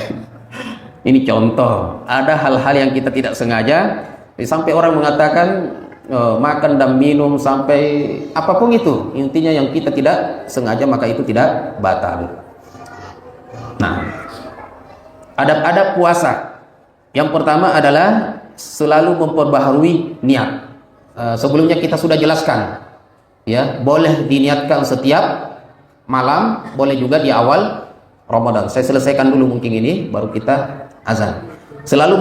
Speaker 1: Ini contoh. Ada hal-hal yang kita tidak sengaja, sampai orang mengatakan makan dan minum sampai apapun itu, intinya yang kita tidak sengaja maka itu tidak batal. Nah, adab-adab puasa yang pertama adalah selalu memperbaharui niat. Sebelumnya kita sudah jelaskan, ya, boleh diniatkan setiap malam, boleh juga di awal Ramadan. Saya selesaikan dulu mungkin ini, baru kita azan. Selalu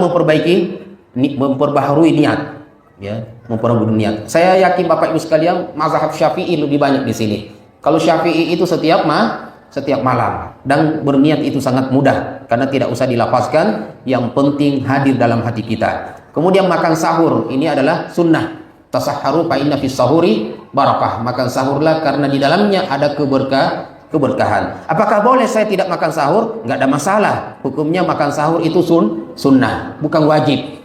Speaker 1: memperbaharui niat. Ya, memperbaharui niat. Saya yakin Bapak Ibu sekalian, mazhab Syafi'i lebih banyak di sini. Kalau Syafi'i itu setiap malam, dan berniat itu sangat mudah karena tidak usah dilafazkan, yang penting hadir dalam hati kita. Kemudian makan sahur, ini adalah sunnah. Tasahharu fa inna fis sahuri barakah. Makan sahurlah karena di dalamnya ada keberkahan. Apakah boleh saya tidak makan sahur? Nggak ada masalah. Hukumnya makan sahur itu sunnah, bukan wajib.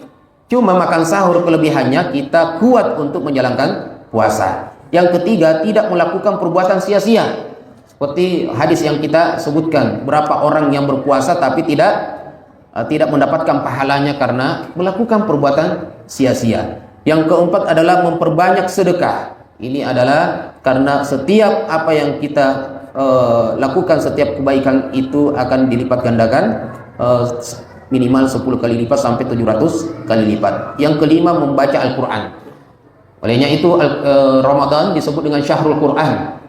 Speaker 1: Cuma makan sahur kelebihannya kita kuat untuk menjalankan puasa. Yang ketiga, tidak melakukan perbuatan sia-sia. Seperti hadis yang kita sebutkan, berapa orang yang berpuasa tapi tidak mendapatkan pahalanya karena melakukan perbuatan sia-sia. Yang keempat adalah memperbanyak sedekah. Ini adalah karena setiap apa yang kita lakukan setiap kebaikan itu akan dilipat gandakan minimal 10 kali lipat sampai 700 kali lipat. Yang kelima, membaca Al-Quran. Olehnya itu Ramadan disebut dengan Syahrul Quran.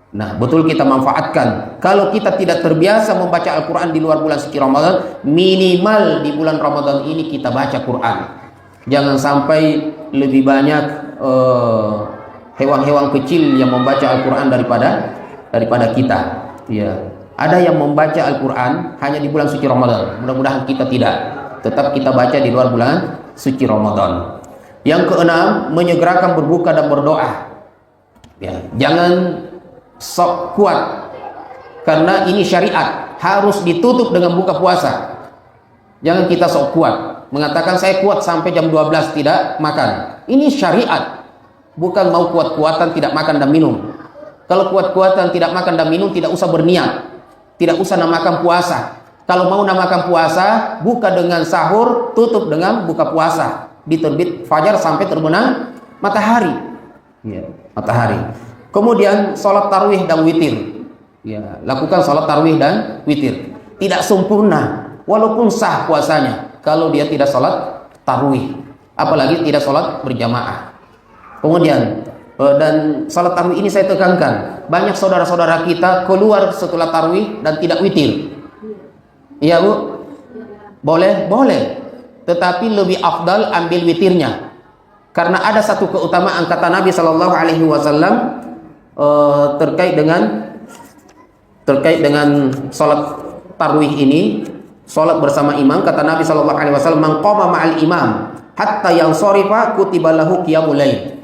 Speaker 1: Nah, betul kita manfaatkan. Kalau kita tidak terbiasa membaca Al-Quran di luar bulan suci Ramadan, minimal di bulan Ramadan ini kita baca Quran. Jangan sampai lebih banyak hewan-hewan kecil yang membaca Al-Quran daripada kita. Ya. Ada yang membaca Al-Quran hanya di bulan suci Ramadan. Mudah-mudahan kita tidak. Tetap kita baca di luar bulan suci Ramadan. Yang keenam, menyegerakan berbuka dan berdoa. Ya. Jangan sok kuat, karena ini syariat, harus ditutup dengan buka puasa. Jangan kita sok kuat mengatakan saya kuat sampai jam 12 tidak makan. Ini syariat, bukan mau kuat-kuatan tidak makan dan minum. Kalau kuat-kuatan tidak makan dan minum, tidak usah berniat, tidak usah namakan puasa. Kalau mau namakan puasa, buka dengan sahur, tutup dengan buka puasa di terbit fajar sampai terbenam matahari. Ya, matahari. Kemudian sholat tarawih dan witir. Ya, lakukan sholat tarawih dan witir. Tidak sempurna, walaupun sah puasanya, kalau dia tidak sholat tarawih, apalagi tidak sholat berjamaah. Kemudian dan sholat tarawih ini saya tekankan, banyak saudara-saudara kita keluar setelah tarawih dan tidak witir. Iya Bu, boleh, tetapi lebih afdal ambil witirnya, karena ada satu keutamaan kata Nabi Shallallahu Alaihi Wasallam terkait dengan sholat tarawih ini, sholat bersama imam. Kata Nabi Shallallahu Alaihi Wasallam, "Man qama ma'al imam hatta yang shorifa kutiba lahu qiyamul lail."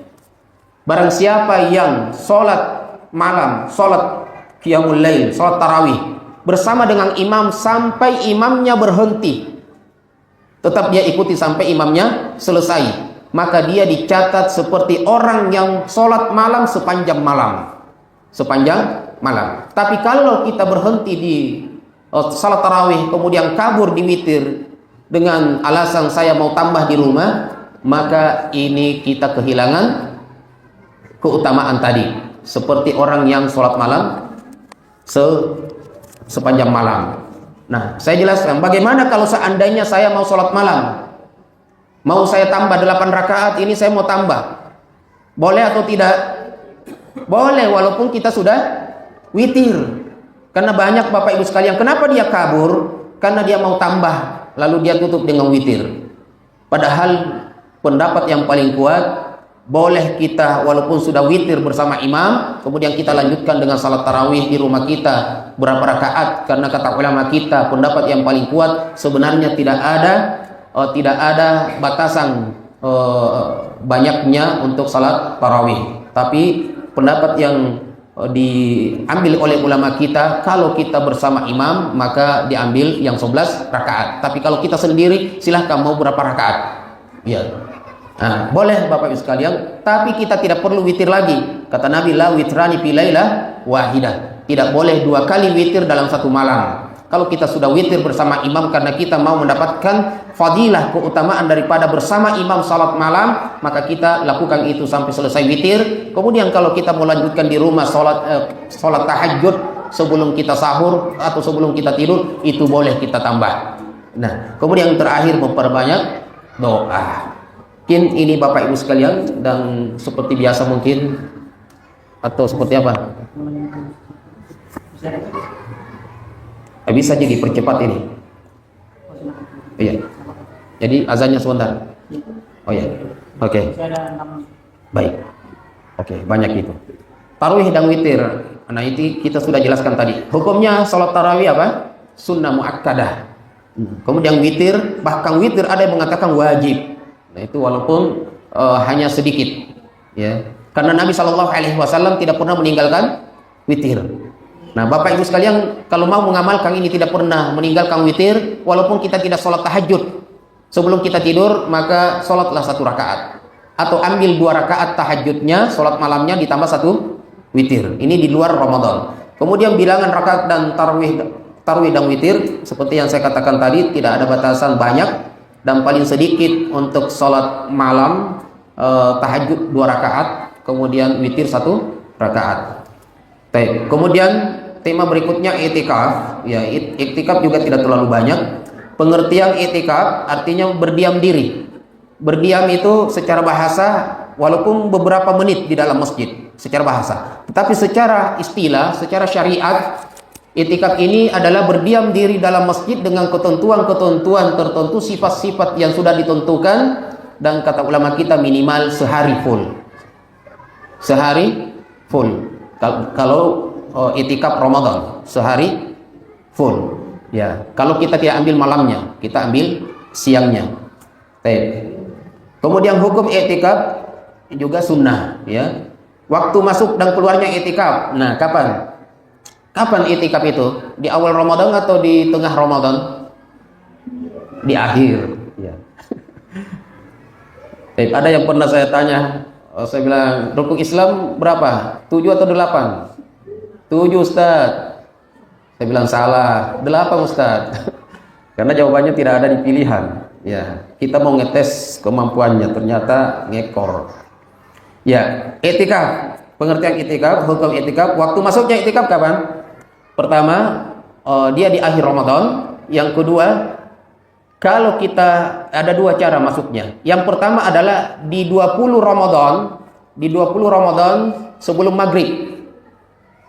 Speaker 1: Barang siapa yang sholat malam, sholat qiyamul lail, sholat tarawih bersama dengan imam sampai imamnya berhenti, tetap dia ikuti sampai imamnya selesai, maka dia dicatat seperti orang yang sholat malam sepanjang malam. Tapi kalau kita berhenti di sholat tarawih kemudian kabur di witir dengan alasan saya mau tambah di rumah, maka ini kita kehilangan keutamaan tadi, seperti orang yang sholat malam sepanjang malam. Nah, saya jelaskan bagaimana kalau seandainya saya mau sholat malam, mau saya tambah 8 rakaat, ini saya mau tambah, boleh atau tidak? Boleh, walaupun kita sudah witir. Karena banyak Bapak Ibu sekalian, kenapa dia kabur? Karena dia mau tambah, lalu dia tutup dengan witir. Padahal pendapat yang paling kuat, boleh kita walaupun sudah witir bersama imam, kemudian kita lanjutkan dengan salat tarawih di rumah kita berapa rakaat. Karena kata ulama kita, pendapat yang paling kuat sebenarnya tidak ada batasan banyaknya untuk salat tarawih. Tapi pendapat yang diambil oleh ulama kita, kalau kita bersama imam maka diambil yang 11 rakaat. Tapi kalau kita sendiri silahkan mau berapa rakaat. Ya. Nah, boleh Bapak Ibu sekalian, tapi kita tidak perlu witir lagi. Kata Nabi, la witrani fi lailah wahidah. Tidak boleh 2 kali witir dalam satu malam. Kalau kita sudah witir bersama imam karena kita mau mendapatkan fadilah, keutamaan daripada bersama imam salat malam, maka kita lakukan itu sampai selesai witir. Kemudian kalau kita mau lanjutkan di rumah salat tahajud sebelum kita sahur atau sebelum kita tidur, itu boleh kita tambah. Nah, kemudian yang terakhir memperbanyak doa. Mungkin ini Bapak Ibu sekalian, dan seperti biasa mungkin atau seperti apa? Bisa jadi dipercepat ini. Iya. Jadi azannya sebentar. Oh ya. Oke. Baik. Oke, banyak itu. Tarawih dan witir. Nah, itu kita sudah jelaskan tadi. Hukumnya salat tarawih apa? Sunnah muakkadah. Kemudian witir, bahkan witir ada yang mengatakan wajib. Nah, itu walaupun hanya sedikit, ya. Karena Nabi Shallallahu Alaihi Wasallam tidak pernah meninggalkan witir. Nah, Bapak Ibu sekalian, kalau mau mengamalkan ini tidak pernah meninggalkan witir, walaupun kita tidak sholat tahajud sebelum kita tidur, maka sholatlah 1 rakaat, atau ambil 2 rakaat tahajudnya, sholat malamnya ditambah 1 witir. Ini di luar Ramadan. Kemudian bilangan rakaat dan tarawih dan witir, seperti yang saya katakan tadi, tidak ada batasan banyak, dan paling sedikit untuk sholat malam tahajud 2 rakaat, kemudian witir 1 rakaat. Baik. Kemudian tema berikutnya i'tikaf. Ya, i'tikaf juga tidak terlalu banyak. Pengertian i'tikaf artinya berdiam diri. Berdiam itu secara bahasa walaupun beberapa menit di dalam masjid secara bahasa. Tetapi secara istilah, secara syariat, i'tikaf ini adalah berdiam diri dalam masjid dengan ketentuan-ketentuan tertentu, sifat-sifat yang sudah ditentukan, dan kata ulama kita minimal sehari full. Sehari full. Kalau i'tikaf Ramadan sehari full. Ya, kalau kita tidak ambil malamnya, kita ambil siangnya. Baik. Kemudian hukum i'tikaf juga sunnah, ya. Waktu masuk dan keluarnya i'tikaf. Nah, kapan? Kapan i'tikaf itu? Di awal Ramadan atau di tengah Ramadan? Di akhir, ya. Baik, ada yang pernah saya tanya, saya bilang, rukun Islam berapa? 7 atau 8? 7 Ustaz. Saya bilang salah, 8 Ustaz. Karena jawabannya tidak ada di pilihan. Ya, kita mau ngetes kemampuannya, ternyata ngekor. Ya, i'tikaf. Pengertian i'tikaf, hukum i'tikaf. Waktu masuknya i'tikaf kapan? Pertama, dia di akhir Ramadan. Yang kedua, kalau kita ada 2 cara masuknya. Yang pertama adalah di 20 Ramadan, sebelum maghrib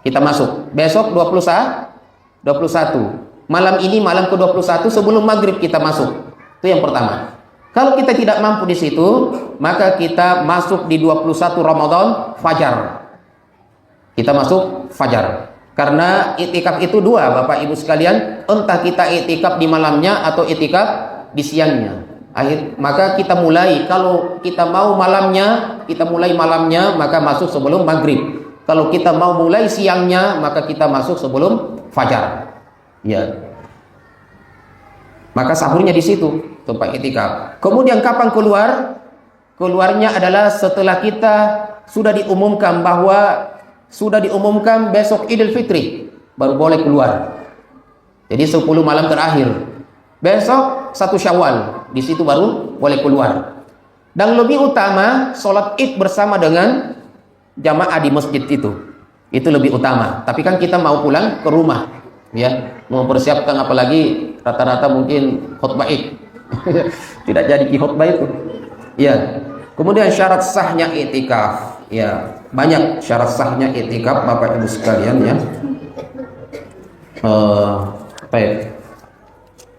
Speaker 1: kita masuk. Besok 21. Malam ini malam ke-21 sebelum maghrib kita masuk. Itu yang pertama. Kalau kita tidak mampu di situ, maka kita masuk di 21 Ramadan fajar. Kita masuk fajar. Karena i'tikaf itu 2, Bapak Ibu sekalian, entah kita i'tikaf di malamnya atau i'tikaf di siangnya. Maka kita mulai, kalau kita mau malamnya, kita mulai malamnya, maka masuk sebelum maghrib. Kalau kita mau mulai siangnya, maka kita masuk sebelum fajar. Ya. Maka sahurnya di situ tempat i'tikaf. Kemudian kapan keluar? Keluarnya adalah setelah kita sudah diumumkan besok Idul Fitri, baru boleh keluar. Jadi 10 malam terakhir. Besok 1 Syawal, di situ baru boleh keluar. Dan lebih utama sholat Id bersama dengan jamaah di masjid itu. Itu lebih utama. Tapi kan kita mau pulang ke rumah, ya, mempersiapkan, apalagi rata-rata mungkin khutbah Id. Tidak jadi khutbah itu. Ya. Kemudian syarat sahnya i'tikaf. Ya, banyak syarat sahnya i'tikaf Bapak Ibu sekalian, ya. Baik.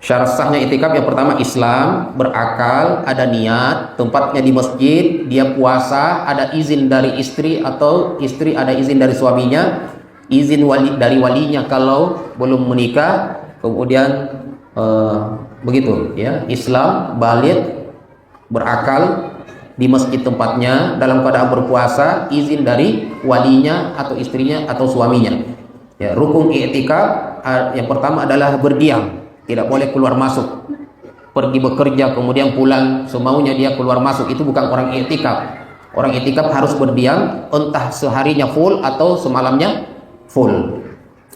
Speaker 1: Syarat sahnya i'tikaf yang pertama Islam, berakal, ada niat, tempatnya di masjid, dia puasa, ada izin dari istri atau istri ada izin dari suaminya, izin dari walinya kalau belum menikah. Kemudian begitu, ya. Islam, baligh, berakal, di masjid tempatnya, dalam keadaan berpuasa, izin dari walinya atau istrinya atau suaminya. Ya, rukun i'tikaf yang pertama adalah berdiam, tidak boleh keluar masuk. Pergi bekerja kemudian pulang semaunya dia keluar masuk, itu bukan orang i'tikaf. Orang i'tikaf harus berdiam, entah seharinya full atau semalamnya full.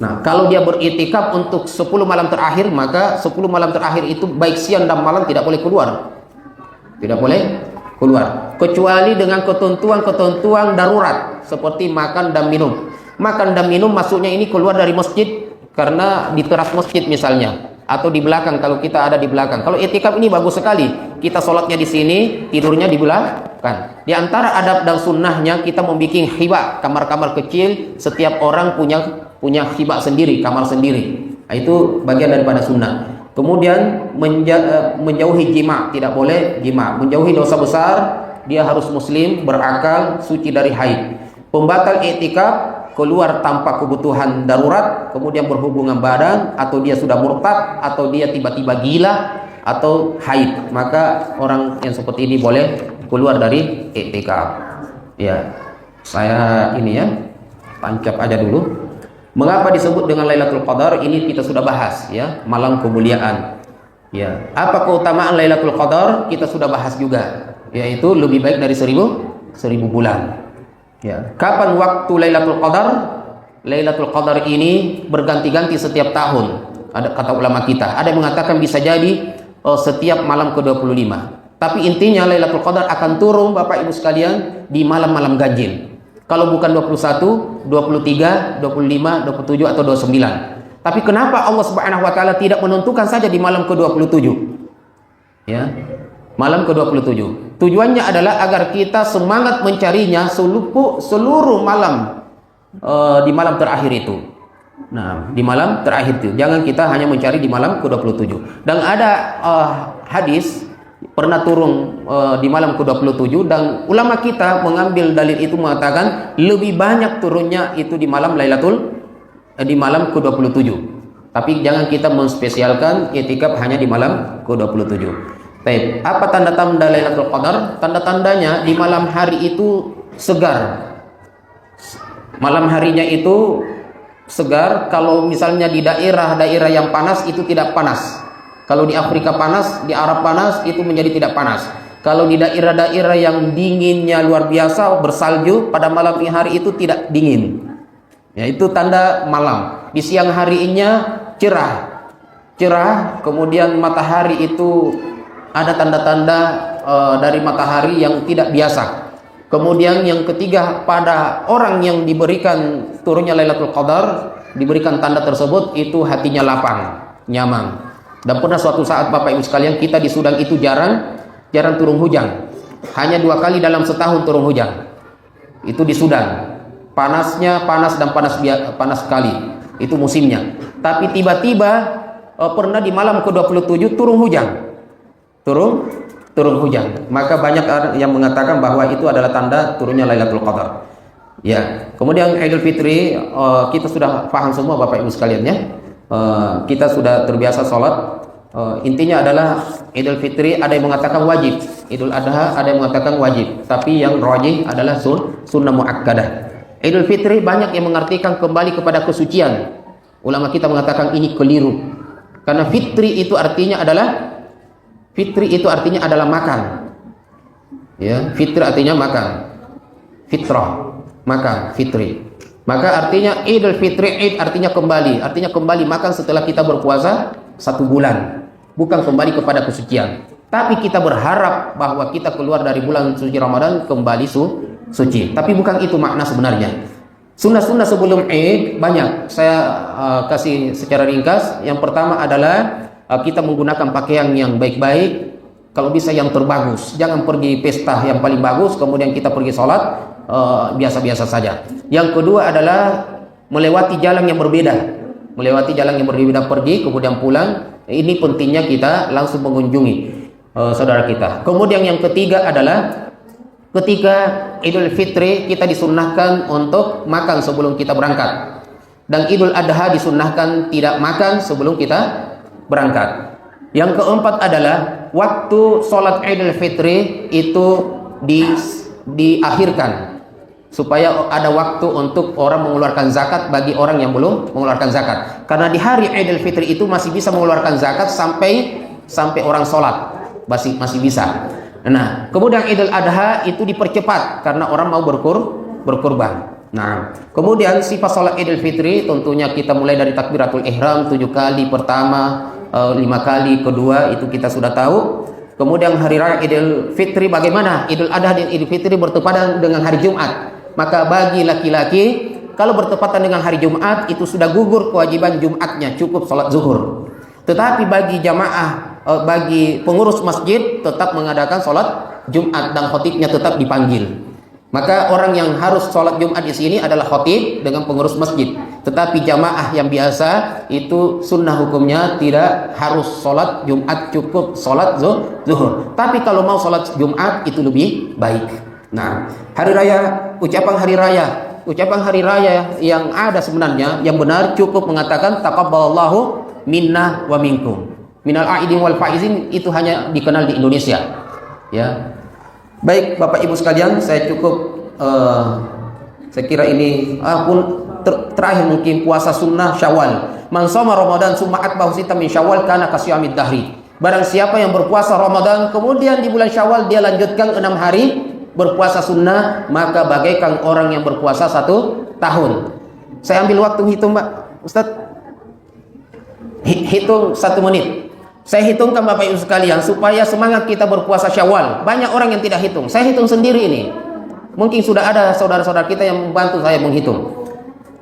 Speaker 1: Nah, kalau dia beriktikaf untuk 10 malam terakhir, maka 10 malam terakhir itu baik siang dan malam tidak boleh keluar. Tidak boleh keluar. Kecuali dengan ketentuan-ketentuan darurat, seperti makan dan minum. Makan dan minum maksudnya ini keluar dari masjid, karena di teras masjid misalnya, atau di belakang kalau kita ada di belakang. Kalau i'tikaf ini bagus sekali. Kita sholatnya di sini, tidurnya di belakang. Di antara adab dan sunnahnya kita membuat hibah, kamar-kamar kecil. Setiap orang punya hibah sendiri, kamar sendiri. Nah, itu bagian daripada sunnah. Kemudian menjauhi jima, tidak boleh jima. Menjauhi dosa besar, dia harus muslim, berakal, suci dari haid. Pembatal i'tikaf keluar tanpa kebutuhan darurat, kemudian berhubungan badan, atau dia sudah murtad, atau dia tiba-tiba gila, atau haid, maka orang yang seperti ini boleh keluar dari i'tikaf. Ya, saya ini ya, tancap aja dulu. Mengapa disebut dengan Lailatul Qadar? Ini kita sudah bahas, ya, malam kemuliaan. Ya, apa keutamaan Lailatul Qadar? Kita sudah bahas juga, yaitu lebih baik dari 1000 bulan. Ya, kapan waktu Lailatul Qadar? Lailatul Qadar ini berganti-ganti setiap tahun. Ada kata ulama kita, ada yang mengatakan bisa jadi setiap malam ke-25. Tapi intinya Lailatul Qadar akan turun Bapak Ibu sekalian di malam-malam ganjil. Kalau bukan 21, 23, 25, 27 atau 29. Tapi kenapa Allah Subhanahu wa taala tidak menentukan saja di malam ke-27? Ya. Malam ke-27. Tujuannya adalah agar kita semangat mencarinya seluruh malam di malam terakhir itu. Nah, di malam terakhir itu. Jangan kita hanya mencari di malam ke-27. Dan ada hadis pernah turun di malam ke-27 dan ulama kita mengambil dalil itu mengatakan lebih banyak turunnya itu di malam di malam ke-27. Tapi jangan kita menspesialkan i'tikaf hanya di malam ke-27. Baik, apa tanda-tanda Lailatul Qadar? Tanda-tandanya di malam hari itu segar. Malam harinya itu segar. Kalau misalnya di daerah-daerah yang panas itu tidak panas. Kalau di Afrika panas, di Arab panas, itu menjadi tidak panas. Kalau di daerah-daerah yang dinginnya luar biasa, bersalju, pada malam hari itu tidak dingin. Ya, itu tanda malam. Di siang harinya cerah. Cerah, kemudian matahari itu ada tanda-tanda dari matahari yang tidak biasa. Kemudian yang ketiga, pada orang yang diberikan turunnya Lailatul Qadar, diberikan tanda tersebut, itu hatinya lapang, nyaman. Dan pernah suatu saat Bapak Ibu sekalian, kita di Sudan itu jarang turun hujan. Hanya 2 kali dalam setahun turun hujan. Itu di Sudan. Panasnya panas dan panas sekali. Itu musimnya. Tapi tiba-tiba pernah di malam ke-27 turun hujan. Turun hujan. Maka banyak orang yang mengatakan bahwa itu adalah tanda turunnya Lailatul Qadar. Ya. Kemudian Idul Fitri, kita sudah paham semua Bapak Ibu sekalian ya. Kita sudah terbiasa sholat. Intinya adalah Idul Fitri ada yang mengatakan wajib, Idul Adha ada yang mengatakan wajib, tapi yang rajih adalah sunnah muakkadah. Idul Fitri banyak yang mengartikan kembali kepada kesucian. Ulama kita mengatakan ini keliru, karena fitri itu artinya adalah makan. Ya, fitri artinya makan. Fitrah, makan, fitri. Maka artinya Idul Fitri, Id artinya kembali makan setelah kita berpuasa 1 bulan, bukan kembali kepada kesucian. Tapi kita berharap bahwa kita keluar dari bulan suci Ramadan kembali suci. Tapi bukan itu makna sebenarnya. Sunnah-sunnah sebelum Id banyak. Saya kasih secara ringkas. Yang pertama adalah kita menggunakan pakaian yang baik-baik. Kalau bisa yang terbagus. Jangan pergi pesta yang paling bagus kemudian kita pergi sholat biasa-biasa saja. Yang kedua adalah melewati jalan yang berbeda. Pergi kemudian pulang. Ini pentingnya kita langsung mengunjungi saudara kita. Kemudian yang ketiga adalah ketika Idul Fitri kita disunnahkan untuk makan sebelum kita berangkat. Dan Idul Adha disunnahkan tidak makan sebelum kita berangkat. Yang keempat adalah waktu sholat Idul Fitri itu diakhirkan supaya ada waktu untuk orang mengeluarkan zakat bagi orang yang belum mengeluarkan zakat. Karena di hari Idul Fitri itu masih bisa mengeluarkan zakat sampai orang sholat, masih bisa. Nah, kemudian Idul Adha itu dipercepat karena orang mau berkurban. Nah, kemudian sifat sholat Idul Fitri tentunya kita mulai dari takbiratul ihram 7 kali pertama, 5 kali kedua, itu kita sudah tahu. Kemudian hari raya Idul Fitri bagaimana? Idul Adha dan Idul Fitri bertepatan dengan hari Jumat. Maka bagi laki-laki kalau bertepatan dengan hari Jumat itu sudah gugur kewajiban Jumatnya, cukup sholat zuhur. Tetapi bagi jamaah, bagi pengurus masjid tetap mengadakan sholat Jumat dan khotibnya tetap dipanggil. Maka orang yang harus sholat Jumat di sini adalah khotib dengan pengurus masjid. Tetapi jamaah yang biasa itu sunnah hukumnya tidak harus sholat Jumat, cukup sholat zuhur. Tapi kalau mau sholat Jumat itu lebih baik. Nah, ucapan hari raya yang ada sebenarnya yang benar cukup mengatakan taqabbalallahu minna wa minkum. Minal aidin wal faizin itu hanya dikenal di Indonesia. Ya. Baik Bapak Ibu sekalian, saya kira ini terakhir mungkin puasa sunnah Syawal. Man shoma Ramadan summa atba'ahu sitta min Syawal kana kasyamid dahri. Barang siapa yang berpuasa Ramadan kemudian di bulan Syawal dia lanjutkan 6 hari berpuasa sunnah, maka bagaikan orang yang berpuasa 1 tahun. Saya ambil waktu hitung, Mbak Ustaz. Hitung 1 menit. Saya hitungkan Bapak Ibu sekalian supaya semangat kita berpuasa Syawal. Banyak orang yang tidak hitung. Saya hitung sendiri ini. Mungkin sudah ada saudara-saudara kita yang membantu saya menghitung.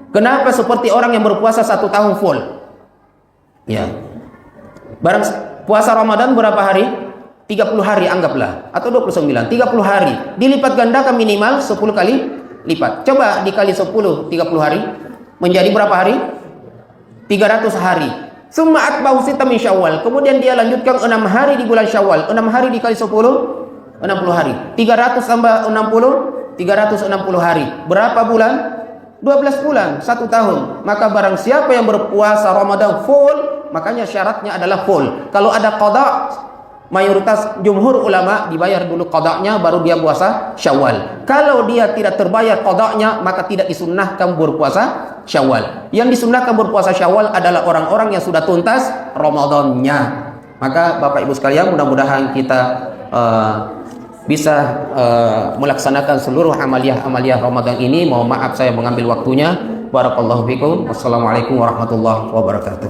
Speaker 1: Kenapa seperti orang yang berpuasa 1 tahun full? Ya. Barang puasa Ramadan berapa hari? 30 hari anggaplah, atau 29, 30 hari. Dilipat gandakan minimal 10 kali lipat. Coba dikali 10, 30 hari. Menjadi berapa hari? 300 hari. Summa atba'u sita min Syawal. Kemudian dia lanjutkan 6 hari di bulan Syawal. 6 hari dikali 10, 60 hari. 300 tambah 60, 360 hari. Berapa bulan? 12 bulan, 1 tahun. Maka barang siapa yang berpuasa Ramadan full, makanya syaratnya adalah full. Kalau ada qada, mayoritas jumhur ulama dibayar dulu qadanya, baru dia puasa Syawal. Kalau dia tidak terbayar qadanya, maka tidak disunnahkan berpuasa Syawal. Yang disunnahkan berpuasa Syawal adalah orang-orang yang sudah tuntas Ramadannya. Maka Bapak Ibu sekalian, mudah-mudahan kita bisa melaksanakan seluruh amaliyah Ramadan ini. Mohon maaf saya mengambil waktunya. Barakallahu fikum. Wassalamualaikum warahmatullahi wabarakatuh.